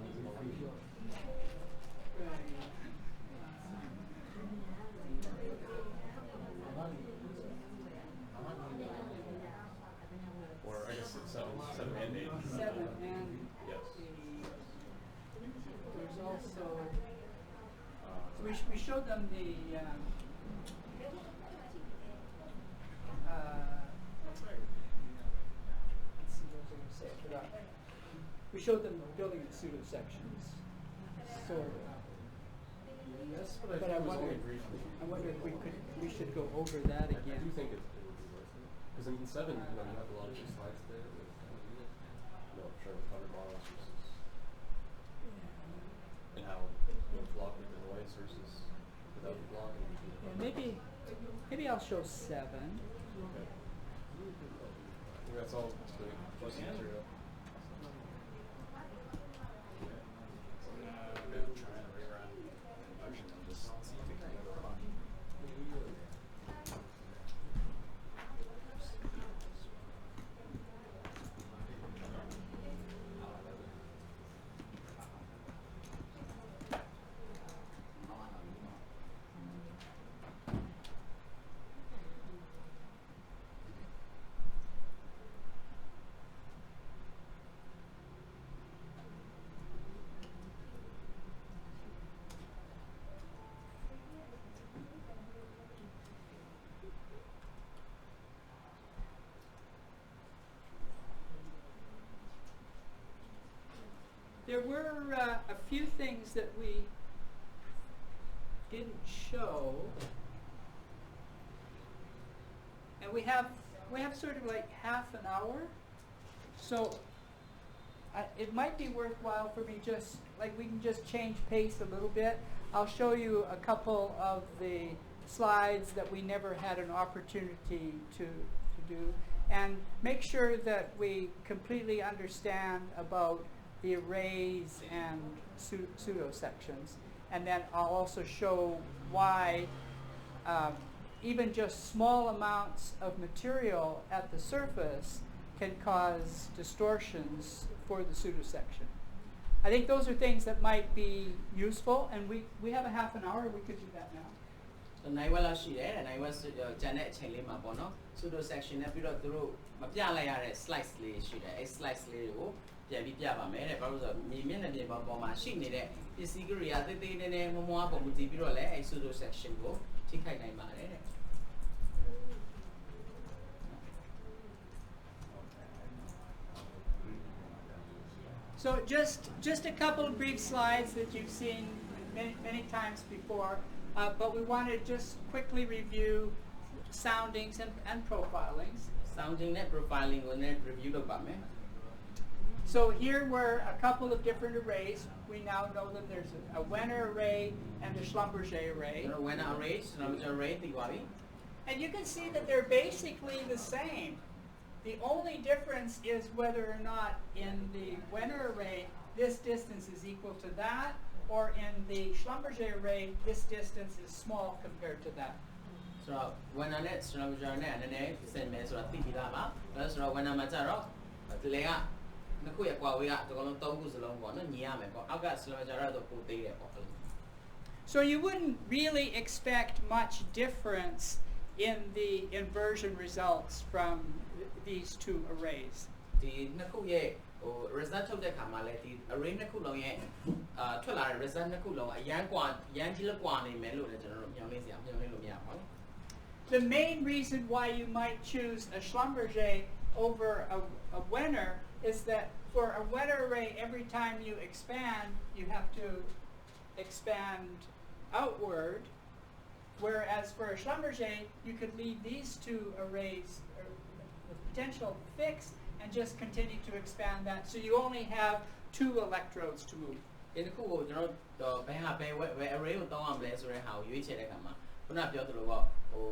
or I guess it's 7 and 8. 7 and yes. There's also so we showed them the let's see what was I going to say. I forgot. We showed them building the pseudo sections. So Yes, but I wonder if we should go over that again. I do think it's worth it. Because in 7, you have a lot of slides there with showing cover models versus and how block with the noise versus Maybe I'll show 7. I think that's all the plus material. I'm gonna try and rerun Motion and just see if it can go on. There were a few things that we didn't show, and we have sort of like half an hour, so it might be worthwhile for me just like we can just change pace a little bit. I'll show you a couple of the slides that we never had an opportunity to do, and make sure that we completely understand about the arrays and pseudo sections, and then I'll also show why even just small amounts of material at the surface can cause distortions for the pseudo section. I think those are things that might be useful, and we have a half an hour. We could do that now. So 9 wala ရှိတယ်တဲ့ 9 wala ကျန်တဲ့အချိန်လေးမှာပေါ့နော် pseudo section နဲ့ပြီးတော့သူတို့မပြလိုက်ရတဲ့ slides လေးရှိတယ်အဲ slides လေးကိုပြန်ပြီးပြပါမယ်တဲ့ဘာလို့ဆိုတော့မြေမျက်နှာပြင်ပေါ်မှာရှိနေတဲ့ပစ္စည်းကိရိယာသေးသေးနည်းနည်းမွားပုံမူတည်ပြီးတော့လည်းအဲ pseudo section ကိုထိခိုက်နိုင်ပါတယ်တဲ့ So just a couple of brief slides that you've seen many times before, but we want to just quickly review soundings and profilings. Sounding နဲ့ profiling ကိုလည်း review လုပ်ပါမယ် So here were a couple of different arrays. We now know that there's a Wenner array and a Schlumberger array. Wenner array Schlumberger array သိပါပြီ And you can see that they're basically the same. The only difference is whether or not in the Wenner array this distance is equal to that, or in the Schlumberger array this distance is small compared to that. So Wenner နဲ့ Schlumberger နဲ့နည်းနည်းစင်မယ်ဆိုတာသိပြီးသားပါဒါဆိုတော့ Wenner မှာကျတော့ဒီလေကနှစ်ခုရဲ့ကွာဝေးကအကောင်လုံး၃ခုစလုံးပေါ့နော်ညီရမယ်ပေါ့အောက်က Schlumberger တော့ပိုသေးတယ်ပေါ့ So you wouldn't really expect much difference in the inversion results from these two arrays. ဒီနှစ်ခုရဲ့ဟို result ထုတ်တဲ့ခါမှာလည်းဒီ array နှစ်ခုလုံးရဲ့ထွက်လာတဲ့ result နှစ်ခုလုံးအရန်ကွာရန်ကြီးလက်ကွာနေမယ်လို့လည်းကျွန်တော်တို့မျှော်လင့်လို့မရပါဘူး The main reason why you might choose a Schlumberger over a Wenner is that for a Wenner array, every time you expand, you have to expand outward, whereas for a Schlumberger, you could leave these two arrays with potential fixed and just continue to expand that, so you only have 2 electrodes to move. ဒီတစ်ခုကိုကျွန်တော်ဘယ်ဟာဘယ် array ကိုတောင်းရမလဲဆိုတဲ့ဟာကိုရွေးချယ်တဲ့အခါမှာခုနပြောသလိုပေါ့ဟို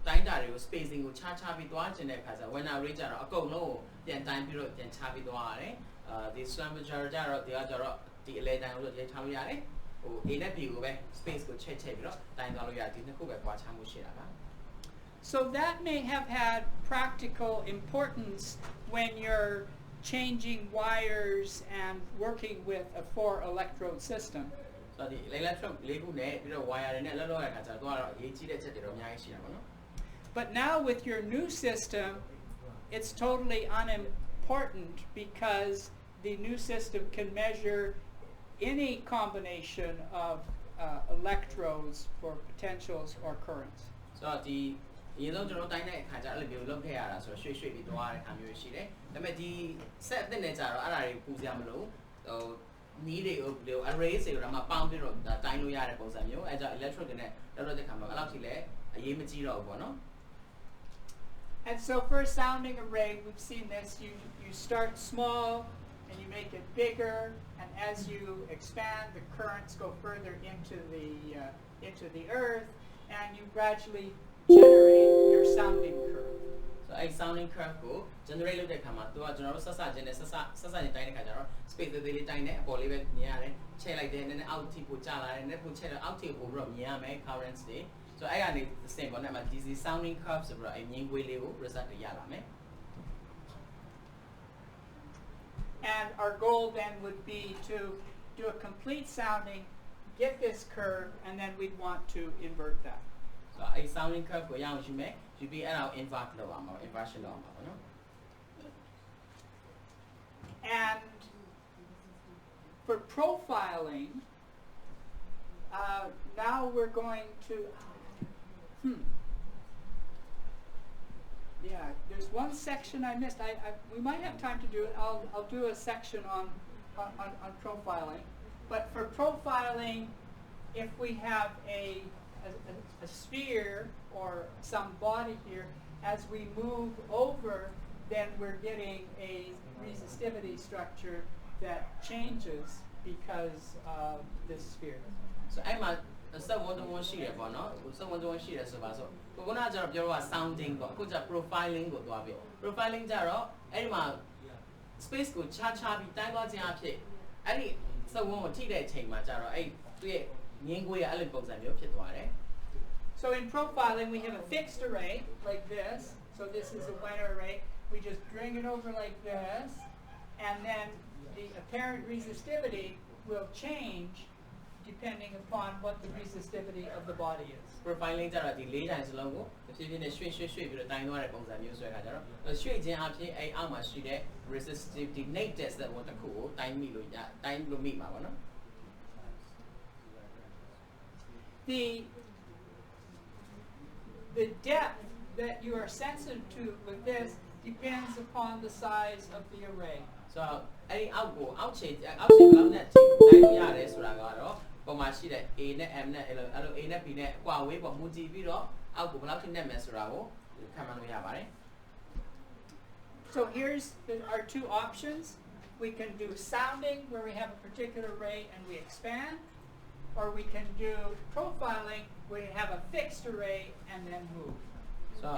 တိုင်းတာတွေကို spacing ကိုခြားပြီးသွားခြင်းတဲ့အခါကျ when array ကျတော့အကုန်လုံးကိုပြန်တိုင်းပြီးတော့ပြန်ခြားပြီးသွားရတယ်ဒီ Schlumberger ကျတော့ဒီကကျတော့ဒီအလဲတိုင်းကိုရိုက်ထားလို့ရတယ်ဟို A နဲ့ B ကိုပဲ space ကိုချိန်ပြီးတော့တိုင်းသွားလို့ရတယ်ဒီနှစ်ခုပဲကွာခြားမှုရှိတာပါ So that may have had practical importance when you're changing wires and working with a 4 electrode system. So the electrode လေးခုနဲ့ပြီးတော့ wire တွေနဲ့လောက်ရတဲ့အခါကျတော့အရေးကြီးတဲ့ချက်တွေတော့အများကြီးရှိတာပေါ့နော် But now with your new system, it's totally unimportant because the new system can measure any combination of electrodes for potentials or currents. So ဒီအရင်ဆုံးကျွန်တော်တိုင်းတဲ့အခါကျအဲ့လိုမျိုးလုပ်ခဲ့ရတာဆိုတော့ရွှေ့ပြီးသွားတဲ့အခါမျိုးရှိတယ်ဒါပေမဲ့ဒီ set အသစ်နဲ့ကြတော့အဲ့ဒါတွေပူစရာမလိုဟို နီးတွေကို array တွေကိုတော့မှပေါင်းပြီးတော့တိုင်းလို့ရတဲ့ပုံစံမျိုးအဲကြောင့် electrode တွေနဲ့လောက်တဲ့ခါမှာအဲ့လောက်ထိလည်းအရေးမကြီးတော့ဘူးပေါ့နော် And so for a sounding array, we've seen this, you start small and you make it bigger, and as you expand, the currents go further into the into the earth, and you gradually generate your sounding curve. So a sounding curve ကို generate လုပ်တဲ့အခါမှာသူကကျွန်တော်တို့ဆက်ချင်းတိုင်းတဲ့ခါကျတော့ space သေးလေးတိုင်းနဲ့အပေါ်လေးပဲမြင်ရတယ်ချဲ့လိုက်တယ်နည်းနည်းအောက်ထိပို့ကျလာတယ်နည်းနည်းပို့ချဲ့တော့အောက်ထိပို့ပြီးတော့မြင်ရမယ် currents တွေ so အဲ့ကနေ the same ပေါ့နော် DC sounding curve ဆိုပြီးတော့အဲ့မြင်ကွေးလေးကို result တွေရလာမယ် And our goal then would be to do a complete sounding, get this curve, and then we'd want to invert that. so အဲ့ sounding curve ကိုရအောင်ယူမယ်ယူပြီးအဲ့ဒါကို invert လုပ်အောင်ပါ inversion လုပ်အောင်ပါပေါ့နော် And for profiling, now we're going to, yeah, there's one section I missed. We might have time to do it. I'll do a section on profiling. But for profiling, if we have a sphere or some body here, as we move over, then we're getting a resistivity structure that changes because of this sphere. so အဲ့မှာစက်ဝန်တုံးရှိတယ်ပေါ့နော်စက်ဝန်တုံးရှိတယ်ဆိုပါစို့ခုနကကျတော့ပြောတော့ sounding ပေါ့အခုကျ profiling ကိုသွားပြီ profiling ကျတော့အဲ့ဒီမှာ space ကိုခြားပြီးတိုင်းသွားခြင်းအဖြစ်အဲ့ဒီစက်ဝန်ကိုထိတဲ့အချိန်မှာကျတော့အဲ့သူ့ရဲ့ငင်းကွေးရအဲ့လိုပုံစံမျိုးဖြစ်သွားတယ် So in profiling, we have a fixed array like this. So this is a Wenner array. We just bring it over like this, and then the apparent resistivity will change depending upon what the resistivity of the body is. profiling ကျတော့ဒီ၄တိုင်းစလုံးကိုတစ်ဖြည်းဖြည်းနဲ့ရွှေ့ပြီးတော့တိုင်းသွားတဲ့ပုံစံမျိုးဆွဲခါကျတော့ရွှေ့ခြင်းအဖြစ်အဲ့အောက်မှာရှိတဲ့ resistivity negative စက်ဝန်တစ်ခုကိုတိုင်းမိလို့မိမှာပေါ့နော် The depth that you are sensitive to with this depends upon the size of the array. so အဲ့ဒီအောက်ချိန်ဘယ်လောက်နဲ့ချိန်တိုင်းလို့ရတယ်ဆိုတာကတော့ပုံမှာရှိတဲ့ A နဲ့ M နဲ့အဲ့လို A နဲ့ B နဲ့အကွာအဝေးပေါ့မူတည်ပြီးတော့အောက်ကိုဘယ်လောက်ထိနဲ့မယ်ဆိုတာကိုခံမှန်းလို့ရပါတယ် So here's our two options. We can do sounding where we have a particular array and we expand, or we can do profiling where we have a fixed array and then move. so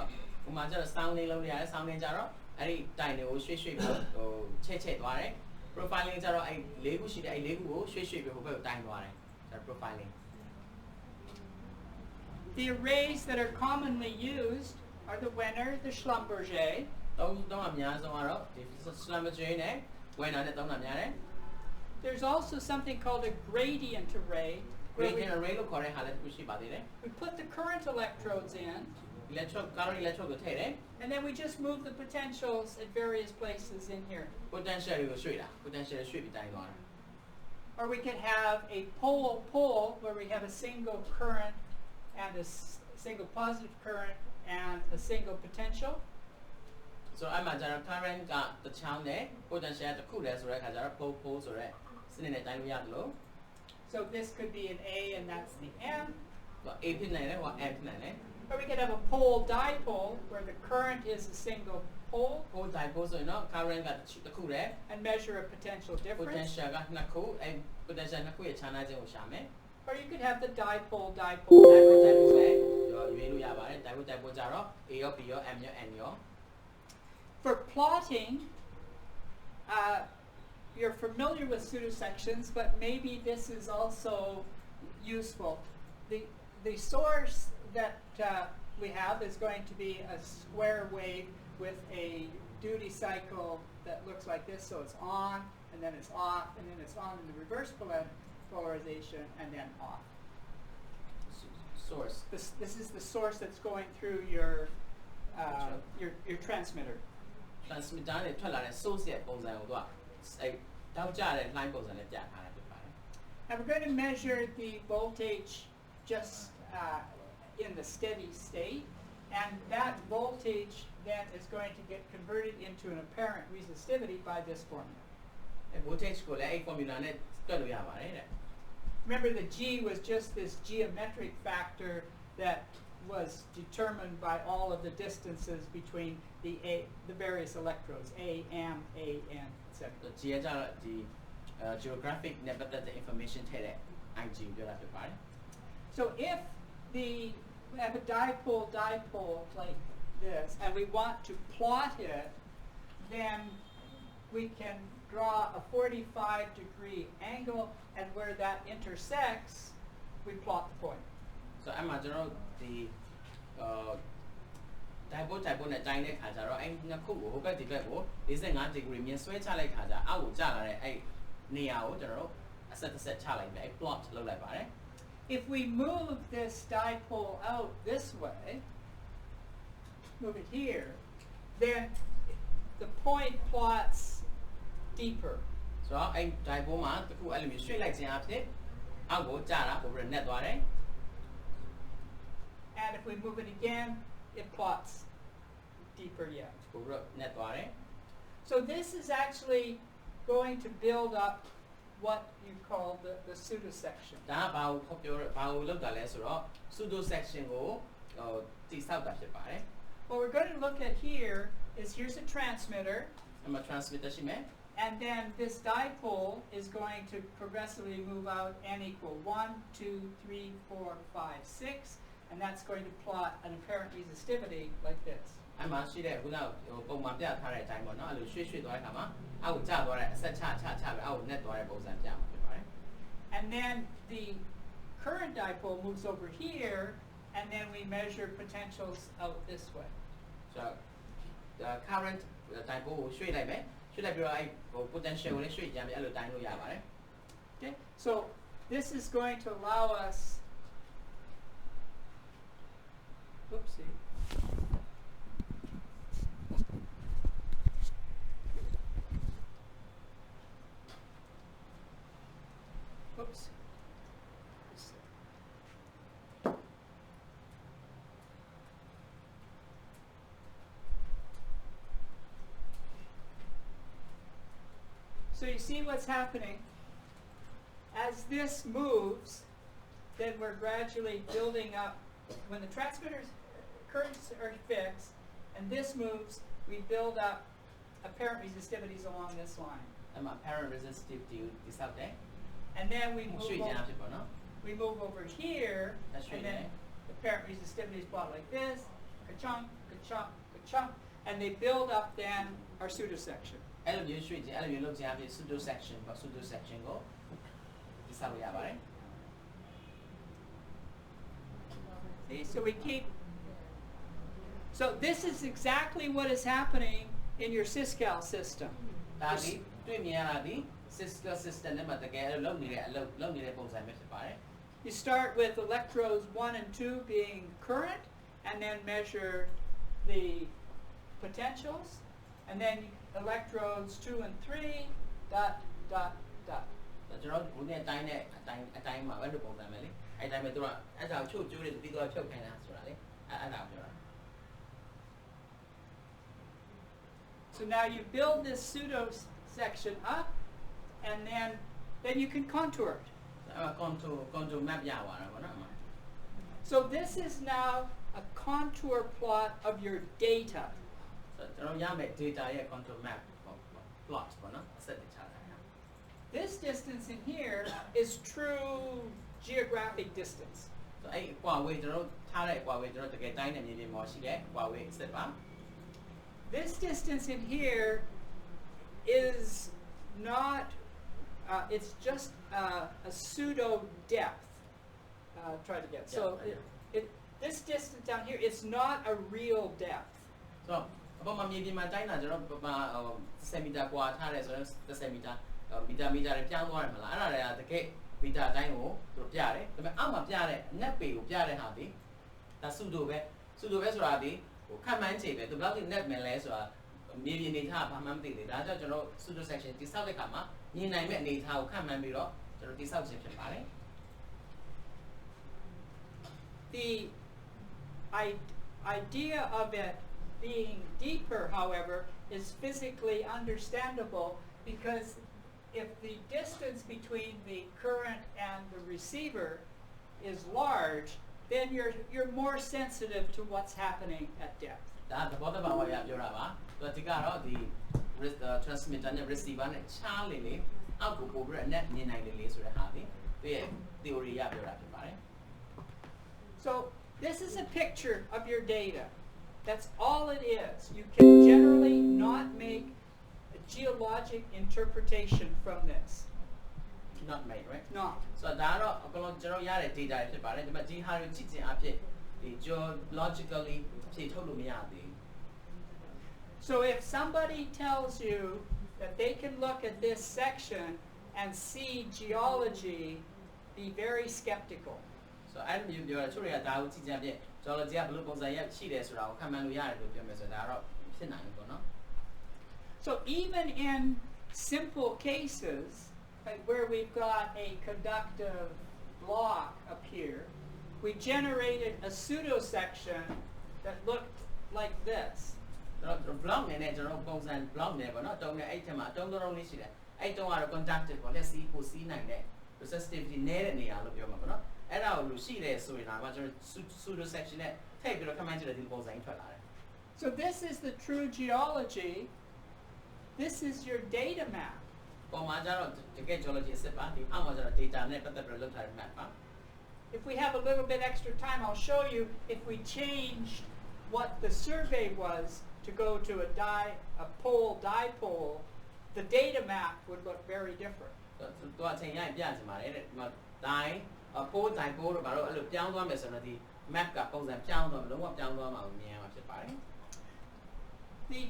ပုံမှာကျတော့ sounding လုပ်ရတယ် sounding ကျတော့အဲ့ဒီတိုင်တွေကိုရွှေ့ပြီးဟိုချဲ့သွားတယ် profiling ကျတော့အဲ့၄ခုရှိတယ်အဲ့၄ခုကိုရွှေ့ပြီးဟိုဘက်ကိုတိုင်းသွားတယ်ဒါ profiling The arrays that are commonly used are the Wenner, the Schlumberger. သုံးအများဆုံးကတော့ဒီ Schlumberger နဲ့ Wenner နဲ့သုံးတာများတယ် There's also something called a gradient array. Where gradient array လို့ခေါ်တဲ့ဟာလည်းတစ်ခုရှိပါသေးတယ် we put the current electrodes in, current electrode ကိုထည့်တယ် and then we just move the potentials at various places in here. potential ကိုရွှေ့တာ potential ရွှေ့ပြီးတိုင်းသွားတာ Or we could have a pole where we have a single current and a single positive current and a single potential. so အဲ့မှာကျတော့ current ကတစ်ချောင်းနဲ့ potential တစ်ခုတည်းဆိုတဲ့အခါကျတော့ pole ဆိုတဲ့စနစ်နဲ့တိုင်းလို့ရတယ်လို့ So this could be an A and that's the M. A ဖြစ်နိုင်တယ်ဟို M ဖြစ်နိုင်တယ် Or we could have a pole dipole where the current is a single pole pole dipole ဆိုရင်တော့ current ကတစ်ခုတည်း and measure a potential difference. potential ကနှစ်ခုအဲ့ potential နှစ်ခုရဲ့ခြားနားခြင်းကိုရှာမယ် Or you could have the dipole dipole dipole. လည်းရွေးလို့ရပါတယ် dipole ကျတော့ A ရော B ရော M ရော N ရော For plotting, you're familiar with pseudosections, but maybe this is also useful. The source that we have is going to be a square wave with a duty cycle that looks like this. So it's on, and then it's off, and then it's on in the reverse polarization, and then off. source This is the source that's going through your transmitter. transmitter နဲ့ထွက်လာတဲ့ source ရဲ့ပုံစံကိုသူကအဲ့တောက်ကြတဲ့ line ပုံစံနဲ့ပြထားတာဖြစ်ပါတယ် And we're going to measure the voltage just in the steady state, and that voltage then is going to get converted into an apparent resistivity by this formula. အဲ့ voltage ကိုလည်းအဲ့ formula နဲ့တွက်လို့ရပါတယ်တဲ့ Remember, the G was just this geometric factor that was determined by all of the distances between the various electrodes, A, M, A, N, etc. G ကကျတော့ဒီ geographic နဲ့ပတ်သက်တဲ့ information ထည့်တဲ့ IG ကိုပြောတာဖြစ်ပါတယ် So if we have a dipole like this, and we want to plot it, then we can draw a 45-degree angle, and where that intersects, we plot the point. So I'm a general the dipole နဲ့တိုင်းတဲ့ခါကျတော့အဲ့နှစ်ခုကိုဟိုဘက်ဒီဘက်ကို45 degree မြင်ဆွဲချလိုက်ခါကျအောက်ကိုကျလာတဲ့အဲ့နေရာကိုကျွန်တော်တို့အဆက်တစ်ဆက်ချလိုက်တယ်အဲ့ plot လုပ်လိုက်ပါတယ် If we move this dipole out this way, move it here, then the point plots deeper. ဆိုတော့အဲ့ dipole မှာတစ်ခုအဲ့လိုမျိုးရွှေ့လိုက်ခြင်းအဖြစ်အောက်ကိုကျလာပို့ပြီးနဲ့သွားတယ် And if we move it again, it plots deeper yet. ပို့ပြီးနဲ့သွားတယ် So this is actually going to build up what you call the pseudo-section. ဒါကဘာကိုလောက်တာလဲဆိုတော့ pseudo section ကိုတိဆောက်တာဖြစ်ပါတယ် What we're going to look at here is here's a transmitter, အမှ transmitter ရှိမယ် and then this dipole is going to progressively move out n equal 1, 2, 3, 4, 5, 6, and that's going to plot an apparent resistivity like this. အဲ့မှာရှိတဲ့ခုနပုံမှန်ပြထားတဲ့အတိုင်းပေါ့နော်အဲ့လိုရွှေ့သွားတဲ့အခါမှာအောက်ကိုကျသွားတဲ့အဆက်ချပြီးအောက်ကိုနဲ့သွားတဲ့ပုံစံပြမှာဖြစ်ပါတယ် And then the current dipole moves over here, and then we measure potentials out this way. ဆိုတော့ the current dipole ကိုရွှေ့လိုက်မယ်ရွှေ့လိုက်ပြီးတော့အဲ့ potential ကိုလည်းရွှေ့ကြမ်းပြီးအဲ့လိုတိုင်းလို့ရပါတယ် Okay, so this is going to allow us. Oopsie. Oops. So you see what's happening? As this moves, then we're gradually building up. When the transmitter's currents are fixed, and this moves, we build up apparent resistivities along this line. အဲ့မှာ apparent resistivity ကိုတိဆောက်တယ် And then we ရွှေ့ move ကြမ်း over, ဖြစ်ပေါ့နော် we move over here, That's and right, then eh? the apparent resistivity is plotted like this, ka-chunk, ka-chunk, ka-chunk, and they build up then our pseudo-section. အဲ့လိုမျိုးရွှေ့ခြင်းအဲ့လိုမျိုးလုပ်ခြင်းအဖြစ် pseudo section ပေါ့ pseudo section ကိုတိဆောက်လို့ရပါတယ် See, so we keep. So this is exactly what is happening in your Siscal system. ဒါဒီတွေ့မြင်ရတာဒီ Cisco system နဲ့မှာတကယ်အဲ့လိုလုပ်နေတဲ့အပုံစံမျိုးဖြစ်ပါတယ် You start with electrodes 1 and 2 being current, and then measure the potentials, and then electrodes 2 and 3, dot, dot, dot. ကျွန်တော်တို့ဒီအတိုင်းနဲ့အတိုင်းမှာပဲဒီပုံစံပဲလေအဲ့တိုင်းပဲသူကအဲ့ဒါကိုချုပ်ကျိုးတွေပြီးတော့ဖြုတ်ခိုင်းတာဆိုတာလေအဲ့ဒါကိုပြောတာ So now you build this pseudo section up, and then you can contour it. အဲ့မှာ contour map ရသွားတာပေါ့နော် So this is now a contour plot of your data. ကျွန်တော်ရမယ် data ရဲ့ contour map plot ပေါ့နော်အဆက်တခြားတာ This distance in here is true geographic distance. ဆိုအဲ့ Huawei ကျွန်တော်ထားတဲ့ Huawei ကျွန်တော်တကယ်တိုင်းတဲ့မြေပြင်ပေါ်ရှိတဲ့ Huawei အဆက်ပါ This distance in here is not, it's just a pseudo depth. Try to get. So this distance down here, it's not a real depth. ဆိုတော့အပေါ်မှာမြေပြင်မှာတိုင်းတာကျွန်တော်10မီတာกว่าထားတယ်ဆိုတော့10မီတာမီတာတွေပြောင်းသွားတယ်မလားအဲ့ဒါတွေကတကယ်မီတာတိုင်းကိုသူတို့ပြတယ်ဒါပေမဲ့အောက်မှာပြတဲ့ net ပေကိုပြတဲ့ဟာဒီဒါ pseudo ပဲဆိုတာဒီဟိုခန့်မှန်းခြေပဲသူဘယ်လောက်ထိ net မယ်လဲဆိုတာမြေပြင်အနေထားဘာမှမသိသေးဒါကြောင့်ကျွန်တော် pseudo section တိဆောက်တဲ့အခါမှာမြင်နိုင်မဲ့အနေထားကိုခန့်မှန်းပြီးတော့ကျွန်တော်တိဆောက်ခြင်းဖြစ်ပါတယ် The idea of it being deeper, however, is physically understandable because if the distance between the current and the receiver is large, then you're more sensitive to what's happening at depth. ဒါသဘောတဘာဝရပြောတာပါသူဒီကတော့ဒီ transmitter နဲ့ receiver နဲ့ချားလေအောက်ကိုပို့ပြီးတော့ net မြင်နိုင်လေဆိုတဲ့ဟာဒီသူရဲ့ theory ရပြောတာဖြစ်ပါတယ် So this is a picture of your data. That's all it is. You can generally not make a geologic interpretation from this. not made right Not. ဆိုတော့ဒါကတော့အကုန်လုံးကျွန်တော်ရတဲ့ data တွေဖြစ်ပါတယ်ဒီမှာဒီဟာတွေကြည့်ခြင်းအဖြစ်ဒီ geologically ဖြည့်ထုတ်လို့မရသေးဘူး So if somebody tells you that they can look at this section and see geology, be very skeptical. ဆိုတော့အဲ့လိုမျိုးပြောတာသူတွေကဒါကိုကြည့်ခြင်းအဖြစ် geology ကဘယ်လိုပုံစံရရှိတယ်ဆိုတာကိုခံမှန်းလို့ရတယ်လို့ပြောမယ်ဆိုတော့ဒါကတော့ဖြစ်နိုင်ဘူးပေါ့နော် So even in simple cases, like where we've got a conductive block up here, we generated a pseudo section that looked like this. ကျွန်တော် block နဲ့ကျွန်တော်ပုံစံ block နဲ့ပေါ့နော်တုံးနဲ့အဲ့ထက်မှာအတုံးတုံးလေးရှိတယ်အဲ့တုံးကတော့ conductive ပေါ့လက်စီးကိုစီးနိုင်တဲ့ resistivity နည်းတဲ့နေရာလို့ပြောမှာပေါ့နော်အဲ့ဒါကိုလို့ရှိတယ်ဆိုရင်ဒါမှကျွန်တော် pseudo section နဲ့ထည့်ပြီးတော့ command ကြည့်တဲ့ဒီပုံစံကြီးထွက်လာတယ် So this is the true geology. This is your data map. ပုံမှာကျတော့တကယ် geology အစစ်ပါဒီအောက်မှာကျတော့ data နဲ့ပတ်သက်ပြီးလုပ်ထားတဲ့ map ပါ If we have a little bit extra time, I'll show you if we changed what the survey was to go to a pole dipole, the data map would look very different. သူအချိန်ရရင်ပြချင်ပါတယ်တဲ့ဒီမှာ တိုင်းပိုးတိုင်းပိုးတော့ဘာလို့အဲ့လိုပြောင်းသွားမယ်ဆိုတော့ဒီ map ကပုံစံပြောင်းသွားမလို့လုံးဝပြောင်းသွားမှာမြင်ရမှာဖြစ်ပါတယ် The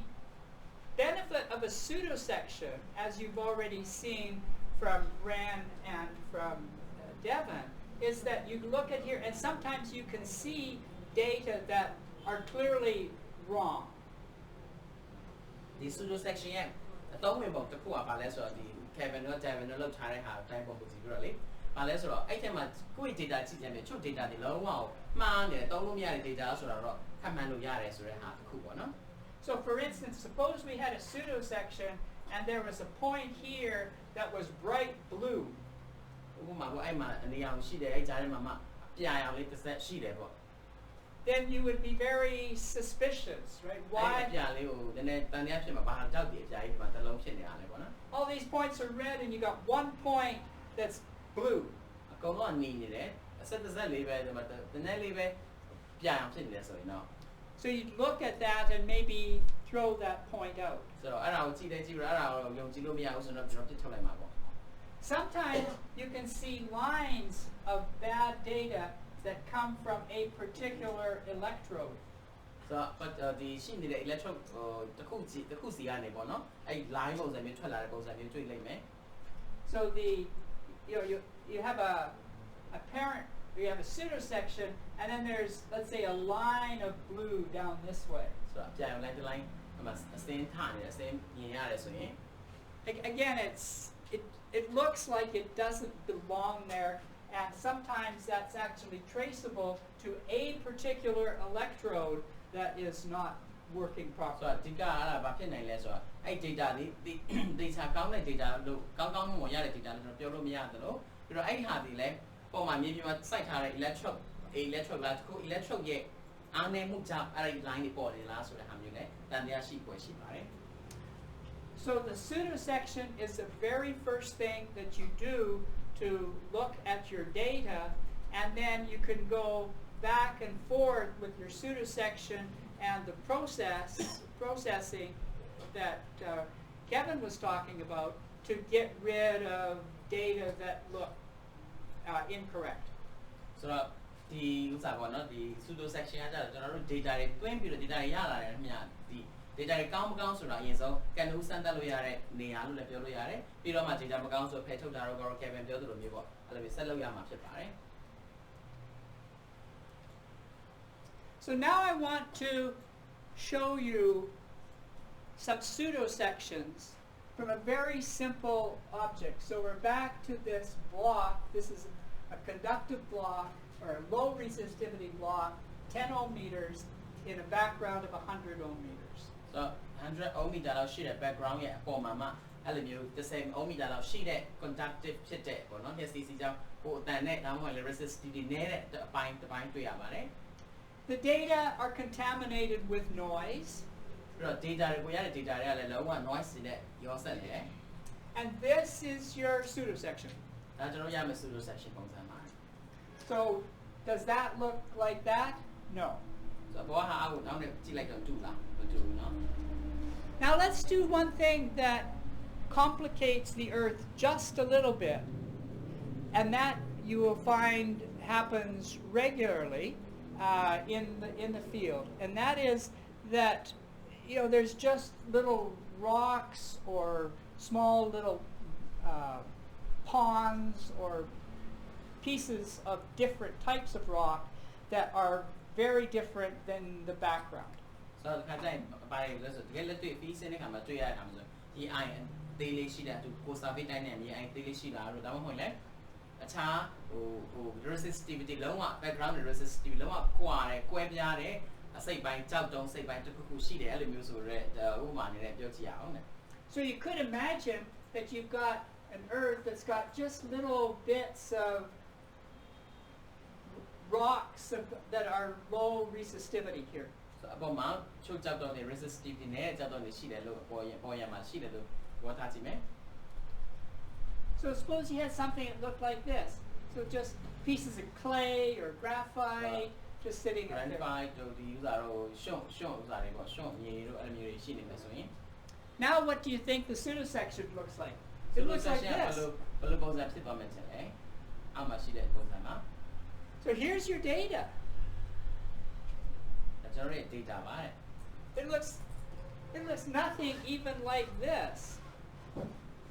benefit of a pseudo section, as you've already seen from Ran and from Devon, is that you look at here and sometimes you can see data that are clearly wrong. ဒီ pseudo section ရဲ့အသုံးဝင်ပုံတစ်ခုကဘာလဲဆိုတော့ဒီ Kevin တို့ Devon တို့လောက်ထားတဲ့ဟာတိုင်းပုံပုံကြည့်ပြီးတော့လေဘာလဲဆိုတော့အဲ့ထဲမှာကိုယ့် data ကြည့်ကြတယ်ချုပ် data တွေလုံးဝမှားနေတယ်သုံးလို့မရတဲ့ data ဆိုတော့ခံမှန်းလို့ရတယ်ဆိုတဲ့ဟာတစ်ခုပေါ့နော် So for instance, suppose we had a pseudo section and there was a point here that was bright blue. ဥပမာပေါ့အဲ့မှာအနေအောင်ရှိတယ်အဲ့ကြားထဲမှာမှပြာရောင်လေးတစ်ဆက်ရှိတယ်ပေါ့ Then you would be very suspicious, right? ဝိုင်း Why? ပြာလေးကိုနည်းနည်းတန်တရားဖြစ်မှာဘာကြောက်တယ်ပြာကြီးဒီမှာတစ်လုံးဖြစ်နေရတယ်ပေါ့နော် All these points are red and you got one point that's blue. အကုန်လုံးကနေနေတယ်အဆက်တစ်ဆက်လေးပဲဒီမှာနည်းနည်းလေးပဲပြာရောင်ဖြစ်နေတယ်ဆိုရင်တော့ So you'd look at that and maybe throw that point out. ဆိုတော့အဲ့ဒါကိုကြည့်တယ်ကြည့်ပြီးတော့အဲ့ဒါကိုယုံကြည်လို့မရဘူးဆိုတော့ကျွန်တော်ပြစ်ထုတ်လိုက်မှာပေါ့ Sometimes you can see lines of bad data that come from a particular electrode. ဆိုတော့ဒီရှိနေတဲ့ electrode တစ်ခုစီကနေပေါ့နော်အဲ့ line ပုံစံမျိုးထွက်လာတဲ့ပုံစံမျိုးတွေ့လိမ့်မယ် So you have a parent, you have a pseudo section, and then there's, let's say, a line of blue down this way. ဆိုတော့ပြာရောင် line တစ် line အမှအစင်းထားနေတယ်အစင်းမြင်ရတယ်ဆိုရင် Again, it looks like it doesn't belong there, and sometimes that's actually traceable to a particular electrode that is not working ဆိုတော့ properly. အဓိကအဲ့ဒါဘာဖြစ်နိုင်လဲဆိုတော့အဲ့ data ဒီ data ကောင်းတဲ့ data လို့ကောင်းမှုရတဲ့ data လို့ပြောလို့မရတယ်လို့ပြီးတော့အဲ့ဟာဒီလဲပုံမှန်မြေပြင်မှာစိုက်ထားတဲ့ electrode လားတစ်ခု electrode ရဲ့အားနည်းမှုကြောင့်အဲ့ဒီ line တွေပေါ်နေလားဆိုတဲ့ဟာမျိုးလဲတန်တရားရှိပွင့်ရှိပါတယ် So the pseudo section is the very first thing that you do to look at your data, and then you can go back and forth with your pseudo section and the processing that Kevin was talking about to get rid of data that look incorrect. ဆိုတော့ဒီဥစ္စာပေါ့နော်ဒီ pseudo section ကကြတော့ကျွန်တော်တို့ data တွေတွင်းပြီးတော့ data တွေရလာတယ်အမြဒီ data တွေကောင်းမကောင်းဆိုတာအရင်ဆုံးကန်နိုးစမ်းသပ်လို့ရတဲ့နေရာလို့လည်းပြောလို့ရတယ်ပြီးတော့မှ data မကောင်းဆိုဖယ်ထုတ်တာတော့ Kevin ပြောသလိုမျိုးပေါ့အဲ့လိုမျိုးဆက်လုပ်ရမှာဖြစ်ပါတယ် So now I want to show you some pseudo sections from a very simple object. So we're back to this block. This is a conductive block or a low resistivity block, 10 ohm meters in a background of 100 ohm meters. ဆိုတော့100 ohm meter လောက်ရှိတဲ့ background ရဲ့အပေါ်မှာမှအဲ့လိုမျိုး10 ohm meter လောက်ရှိတဲ့ conductive ဖြစ်တဲ့ပေါ့နော် HCC ကြောင့်ဟိုအတန်နဲ့ဒါမှမဟုတ်လေ resistivity နည်းတဲ့အပိုင်းတစ်ပိုင်းတွေ့ရပါတယ် The data are contaminated with noise, ပြီးတော့ data တွေကိုရတဲ့ data တွေကလည်းလုံးဝ noise နဲ့ရောစက်နေတယ် and this is your pseudo section. ဒါကျွန်တော်ရမယ် pseudo section ပုံစံပါ So Does that look like that? No. ဆိုတော့ဘောဟာအောက်ကိုတောင်းနေကြည့်လိုက်တော့တူလားမတူဘူးเนาะ Now let's do one thing that complicates the Earth just a little bit, and that you will find happens regularly in the field, and that is that there's just little rocks or small little ponds or pieces of different types of rock that are very different than the background. ဆိုတော့ခါကျရင်ဘာလဲလဲဆိုတကယ်လက်တွေ့ fees နဲ့ခါမှာတွေ့ရတဲ့အခါမှာဆိုဒီ iron သေးလေးရှိတဲ့သူကိုစာဖေးတိုင်းနဲ့မြေ iron သေးလေးရှိတာတို့ဒါမှမဟုတ်လဲအခြားဟို resistivity လုံးဝ background resistivity လုံးဝကွာတယ်ကွဲပြားတယ်အစိတ်ပိုင်းကြောက်တုံးစိတ်ပိုင်းတစ်ခုခုရှိတယ်အဲ့လိုမျိုးဆိုတော့ဥပမာအနေနဲ့ပြောကြည့်ရအောင်နဲ့ So you could imagine that you've got an Earth that's got just little bits of rocks that are low resistivity here. ဆိုအပေါ်မှာချုပ်ကြောက်တုံးတွေ resistivity နဲ့ကြောက်တုံးတွေရှိတယ်လို့ပေါ်ရမှာရှိတယ်လို့ပြောထားကြည့်မယ် So suppose you had something that looked like this. So just pieces of clay or graphite just sitting up there. graphite တို့ဒီ user တော့ရှုံဥစားတွေပေါ့ရှုံမြေတို့အဲ့လိုမျိုးတွေရှိနေမယ်ဆိုရင် Now what do you think the pseudosection looks like? It looks like this. ဘယ်လိုပုံစံဖြစ်သွားမယ်လဲအောက်မှာရှိတဲ့ပုံစံမှာ So here's your data. ကျွန်တော်ရဲ့ data ပါတဲ့ It looks nothing even like this.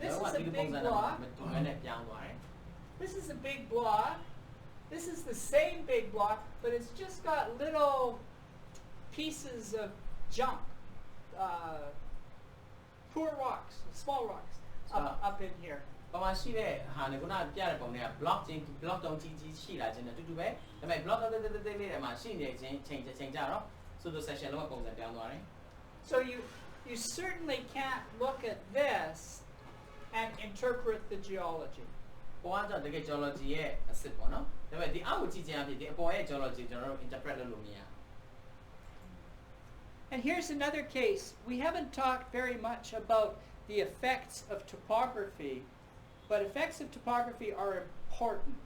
This is a big block. တူနဲ့ပြောင်းသွားတယ် This is a big block. This is the same big block, but it's just got little pieces of junk, poor rocks, small rocks, up in here. ပေါ်မှာရှိတဲ့ဟာနဲ့ခုနပြတဲ့ပုံတွေက block တုံးကြီးရှိလာခြင်းနဲ့အတူတူပဲဒါပေမဲ့ block လေးတွေမှာရှိနေခြင်းချိန်ကြတော့ pseudo section လုံးဝပုံစံပြောင်းသွားတယ် So you certainly can't look at this and interpret the geology. ပေါ်ကတော့တကယ် geology ရဲ့အစစ်ပေါ့နော်ဒါပေမဲ့ဒီအောက်ကိုကြည့်ခြင်းအဖြစ်ဒီအပေါ်ရဲ့ geology ကျွန်တော်တို့ interpret လုပ်လို့မရ And here's another case. We haven't talked very much about the effects of topography, but effects of topography are important.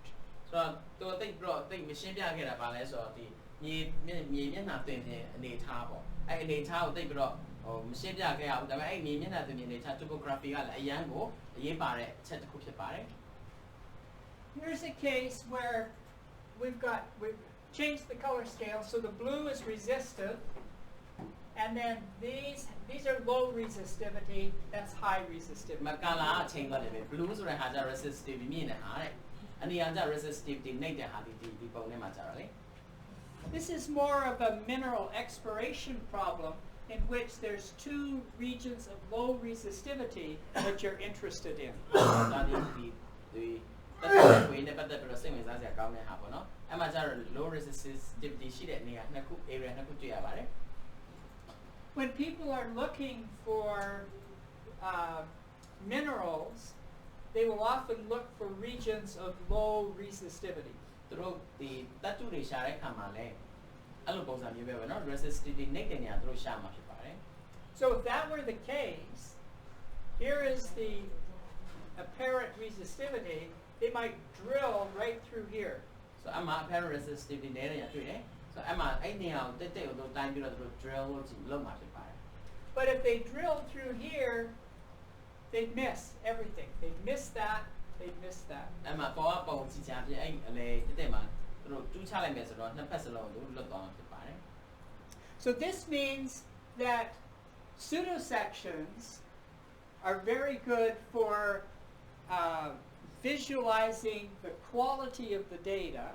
ဆိုတော့တိတ်မရှင်းပြခဲ့တာပါလဲဆိုတော့ဒီမြေမျက်နှာတွင်ခြင်းအနေထားပေါ့အဲ့အနေထားကိုတိတ်ပြီးတော့မရှင်းပြခဲ့ရဘူးဒါပေမဲ့အဲ့မြေမျက်နှာတွင်ခြင်းအနေထား topography ကလည်းအရန်ကိုအရေးပါတဲ့အချက်တစ်ခုဖြစ်ပါတယ် Here's a case where we've changed the color scale, so the blue is resistive, and then these are low resistivity, that's high မ resistivity. ကလာအချိန်သွားတယ်ပဲ blue ဆိုတဲ့ဟာကျ resistivity မြင့်နေတာတဲ့အနီဟာကျ resistivity နှိမ့်တဲ့ဟာဒီပုံထဲမှာကျတော့လေ This is more of a mineral exploration problem in which there's two regions of low resistivity that you're interested in. ဒါဒီတက်တဲ့ဝေးနဲ့ပတ်သက်ပြီးတော့စိတ်ဝင်စားစရာကောင်းတဲ့ဟာပေါ့နော်အဲ့မှာကျတော့ low resistivity ရှိတဲ့နေရာနှစ်ခု area နှစ်ခုတွေ့ရပါတယ် When people are looking for minerals, they will often look for regions of low resistivity. သူတို့ဒီတတ်တူတွေရှာတဲ့အခါမှာလည်းအဲ့လိုပုံစံမျိုးပဲပေါ့နော် resistivity နှိမ့်တဲ့နေရာသူတို့ရှာမှာဖြစ်ပါတယ် So if that were the case, here is the apparent resistivity. They might drill right through here. so အမှ apparent resistivity နဲ့နေရာတွေ့တယ် so အမှအဲ့နေရာကိုတက်ကိုတို့တိုင်းပြီးတော့သူတို့ drill လုပ်မှာဖြစ်ပါတယ် But if they drilled through here, they'd miss everything. They'd miss that. They'd miss that. အမှပေါ်ကပုံကြည့်ချင်ဖြစ်အဲ့အလေတက်မှာသူတို့တူးချလိုက်မယ်ဆိုတော့နှစ်ဖက်စလုံးကိုလွတ်သွားမှာဖြစ်ပါတယ် So this means that pseudosections are very good for visualizing the quality of the data.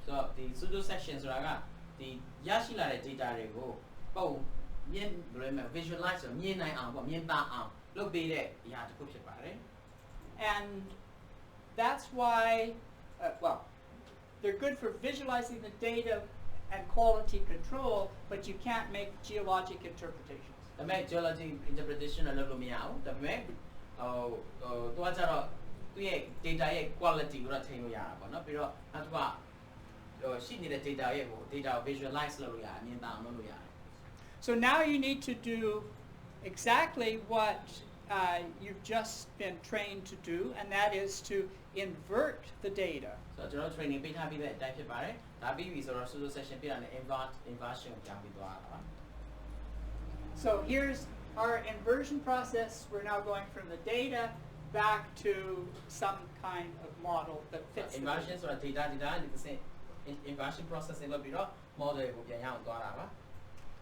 so ဒီ pseudo section ဆိုတာကဒီရရှိလာတဲ့ data တွေကိုပုံမြင်ဘယ်လိုလဲ visualize ဆိုမြင်နိုင်အောင်ပေါ့မြင်သာအောင်လုပ်ပေးတဲ့အရာတစ်ခုဖြစ်ပါတယ် And that's why, well, they're good for visualizing the data and quality control, but you can't make geologic interpretations. ဒါပေမဲ့ geology interpretation လုပ်လို့မရဘူးဒါပေမဲ့သူကကျတော့သူရဲ့ data ရဲ့ quality ကိုတော့ထိန်းလို့ရတာပေါ့နော်ပြီးတော့နောက်တစ်ခါရှိနေတဲ့ data ရဲ့data ကို visualize လုပ်လို့ရတယ်မြင်သာအောင်လုပ်လို့ရတယ် So now you need to do exactly what you've just been trained to do, and that is to invert the data. ဆိုတော့ကျွန်တော် training ပေးထားပြီးတဲ့အတိုင်းဖြစ်ပါတယ်ဒါပြီးပြီဆိုတော့ pseudo section ပြတာနဲ့ inversion ကိုပြောင်းပြီးသွားတာပါ So here's our inversion process. We're now going from the data back to some kind of model that fits the inversion data. ဆိုတာ data နဲ့တစ်ဆင့် inversion processing လုပ်ပြီးတော့ model ကိုပြန်ရအောင်သွားတာပါ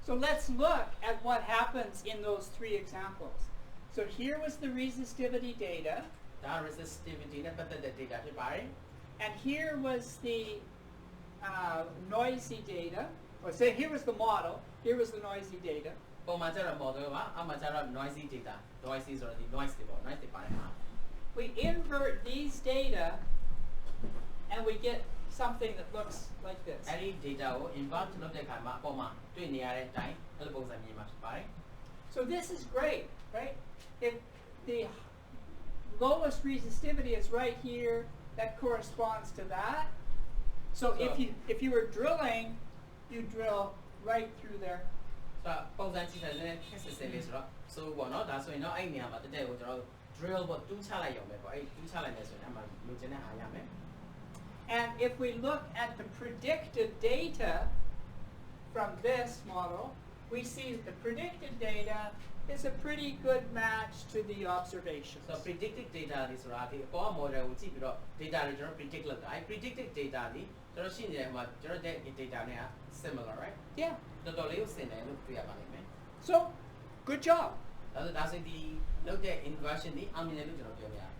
So let's look at what happens in those three examples. So here was the resistivity data, ဒါ resistivity နဲ့ပတ်သက်တဲ့ data ဖြစ်ပါတယ် and here was the noisy data. Or say here was the model, here was the noisy data. ပုံမှန်ကျတော့ model ပါအောက်မှာကျတော့ noisy data noisy ဆိုတော့ဒီ noise တွေပေါ့ noise တွေပါတယ်မှာ We invert these data, and we get something that looks like this. အဲ့ဒီ data ကို invert လုပ်တဲ့အခါမှာအပေါ်မှာတွေ့နေရတဲ့အတိုင်းအဲ့လိုပုံစံမျိုးမှာဖြစ်ပါတယ် So this is great, right? If the lowest resistivity is right here, that corresponds to that. So if you were drilling, you drill right through there. ဆိုတော့ပုံစံကြည့်တဲ့နည်းခက်စစ်စစ်လေးဆိုတော့ဆိုပေါ့နော်ဒါဆိုရင်တော့အဲ့ဒီနေရာမှာတက်တက်ကိုကျွန်တော် drill ပေါ့တူးချလိုက်ရုံပဲပေါ့အဲ့တူးချလိုက်မယ်ဆိုရင်အမှလိုချင်တဲ့အားရမယ် And if we look at the predicted data from this model, we see that the predicted data is a pretty good match to the observations. so predicted data လေးဆိုတာဒီအပေါ် model ကိုကြည့်ပြီးတော့ data တွေကျွန်တော် predict လုပ်တာအဲ့ predicted data လေးကျွန်တော်ရှိနေတဲ့ဟိုမှာကျွန်တော်တဲ့ data နဲ့ similar right Yeah. တော်တော်လေးကိုဆင်တယ်လို့တွေ့ရပါလိမ့်မယ် So, good job. ဒါဆိုဒီလုပ်တဲ့ inversion ဒီအောင်မြင်တယ်လို့ကျွန်တော်ပြောပြရတယ်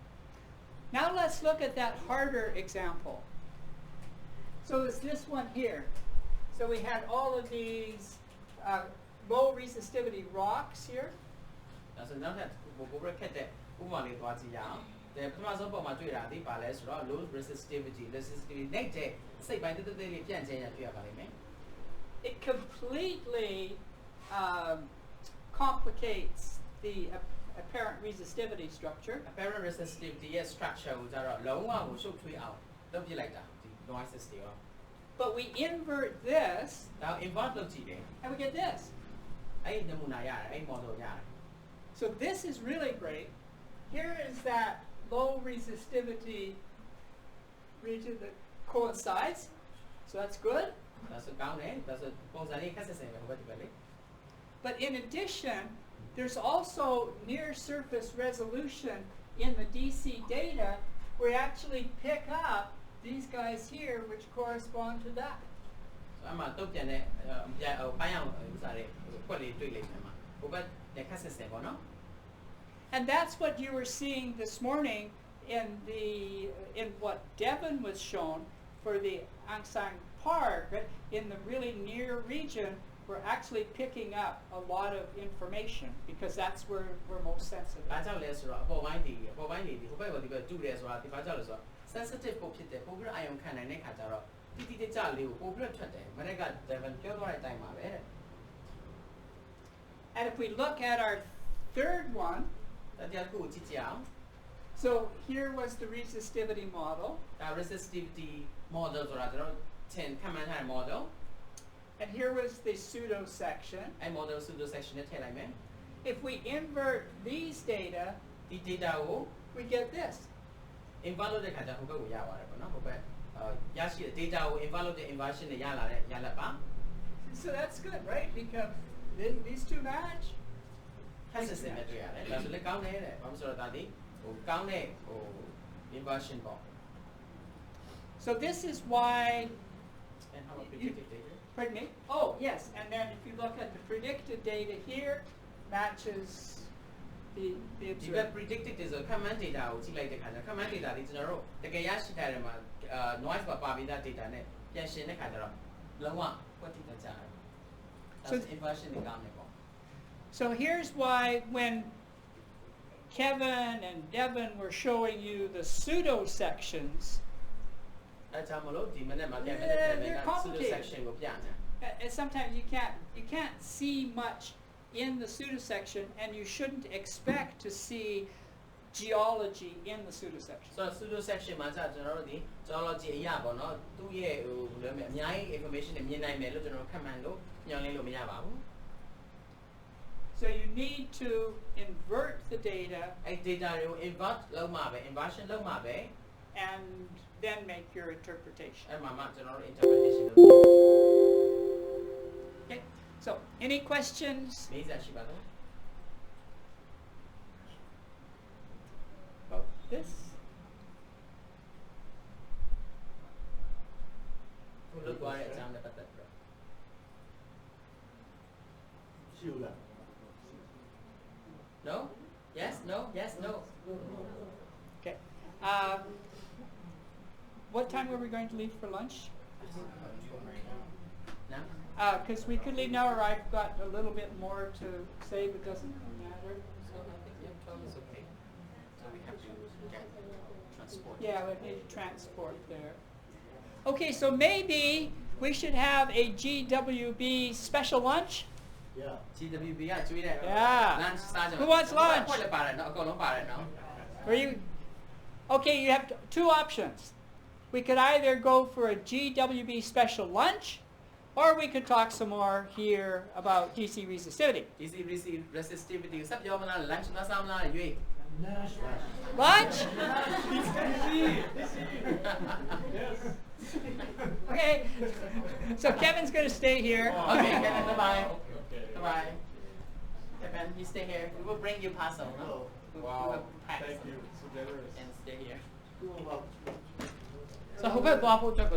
Now let's look at that harder example. So it's this one here. So we had all of these low resistivity rocks here. ဒါဆိုနောက်ထပ်ပို့ခက်တဲ့ဥပမာလေးသွားကြည့်ရအောင်ဒါပထမဆုံးပုံမှာတွေ့တာဒီပါလဲဆိုတော့ low resistivity နဲ့တဲ့စိတ်ပိုင်းတက်တက်လေးပြန့်ကျဲရတွေ့ရပါလိမ့်မယ် It completely complicates the apparent resistivity structure. apparent resistivity ရဲ့ structure ကိုကြတော့လုံးဝကိုရှုပ်ထွေးအောင်လုပ်ပြလိုက်တာဒီ noises တွေရော But we invert this, ဒါ invert လုပ်ကြည့်တယ် and we get this. အဲ့ဒီနမူနာရတယ်အဲ့ဒီ model ရတယ် So this is really great. Here is that low resistivity region that coincides. So that's good. ဒါဆိုကောင်းတယ်ဒါဆိုပုံစံလေးခက်ဆက်စင်ပဲဟိုဘက်ဒီဘက်လေး But in addition, there's also near surface resolution in the DC data where we actually pick up these guys here which correspond to that. အမှတုတ်ပြန်တဲ့ပိုင်းအောင်ဥစားတဲ့ခွက်လေးတွေ့လိမ့်မယ်မှာဟိုဘက်နဲ့ခက်ဆက်စင်ပေါ့နော် And that's what you were seeing this morning in what Devon was shown for the Angsang Park. Right? In the really near region, we're actually picking up a lot of information because that's where we're most sensitive. ဘာကြောင့်လဲဆိုတော့အပေါ်ပိုင်းတွေဟိုဘက်ကဒီဘက်တူတယ်ဆိုတာဒီဘာကြောင့်လဲဆိုတော့ sensitive ပို့ဖြစ်တယ်ပို့ပြီးအာရုံခံနိုင်တဲ့ခါကျတော့တိတိကျကျလေးကိုပို့ပြီးထွက်တယ်မနေ့က Devon ပြောသွားတဲ့အတိုင်းပါပဲ And if we look at our third one, တရားတစ်ခုကိုကြည့်ကြအောင် so here was the resistivity model, ဒါ resistivity model ဆိုတာကျွန်တော်10ခန့်မှန်းထားတဲ့ model and here was the pseudo section. အဲ့ model pseudo section နဲ့ထည့်လိုက်မယ် If we invert these data, ဒီ data ကို we get this. invert လုပ်တဲ့ခါကျဟိုဘက်ကိုရပါတယ်ပေါ့နော်ဟိုဘက်ရရှိတဲ့ data ကို invert လုပ်တဲ့ inversion နဲ့ရလာတဲ့ရလဒ်ပါ So that's good, right? Because these two match. ခက်ဆက်စင်နဲ့တွေ့ရတယ်ဒါဆိုလည်းကောင်းတယ်တဲ့ဘာလို့ဆိုတော့ဒါဒီဟိုကောင်းတဲ့ဟို inversion ပေါ့ So this is why, and how about predicted data pardon me? Oh, yes. And then if you look at the predicted data here, matches the ဒီဘက် observed. predicted တွေဆို command data ကိုကြည့်လိုက်တဲ့ခါကျ command data တွေကျွန်တော်တို့တကယ်ရရှိထားတဲ့မှာ noise ပါပြီးသား data နဲ့ပြန်ရှင်းတဲ့ခါကျတော့လုံးဝကွက်တိတကြတယ်ဒါဆို inversion တွေကောင်းတယ်ပေါ့ So here's why when Kevin and Devon were showing you the pseudo sections, အဲကြောင့်မလို့ဒီမနေ့မှာပြန် They're pseudo complicated. section ကိုပြတယ် and sometimes you can't see much in the pseudo section, and you shouldn't expect to see geology in the pseudo section. ဆိုတော့ pseudo section မှာကျကျွန်တော်တို့ဒီ geology အရာပေါ့နော်သူ့ရဲ့ဟိုဘယ်လိုလဲအများကြီး information တွေမြင်နိုင်မယ်လို့ကျွန်တော်ခန့်မှန်းလို့ညွှန်လင်းလို့မရပါဘူး So you need to invert the data, အဲ data တွေကို invert လုပ်မှပဲ inversion လုပ်မှပဲ and then make your interpretation. အဲ့မှာမှကျွန်တော်တို့ interpretation လုပ် Okay. So, any questions? မေးစရာရှိပါသလား About this? လုပ်သွားတဲ့အကြောင်းနဲ့ပတ်သက်ပြီးတော့ ရှိဘူးလား No Yes No Yes No Okay. What time were we going to leave for lunch? Now Because we could leave now, or I've got a little bit more to say, but doesn't matter. So I think yeah 12 is okay So we have to get transport. Yeah, we need transport there. Okay, so maybe we should have a GWB special lunch. Yeah. GWB ကကျွေးတဲ့ Yeah. lunch စားကြ Who wants lunch? ခွက်လည်းပါတယ်နော်အကုန်လုံးပါတယ်နော် Are you? Okay, you have two options. We could either go for a GWB special lunch, or we could talk some more here about DC resistivity. DC resistivity ကိုဆက်ပြောမလား lunch မစားမလားရွေး Lunch? Okay, so Kevin's going to stay here. Okay Kevin bye bye Okay. bye bye Kevin you stay here we will bring you parcel no we Wow. will pack Thank you. So generous. and stay here ကိုယ့်ဘာ so ဟိုဘက်သွားဖို့အတွက်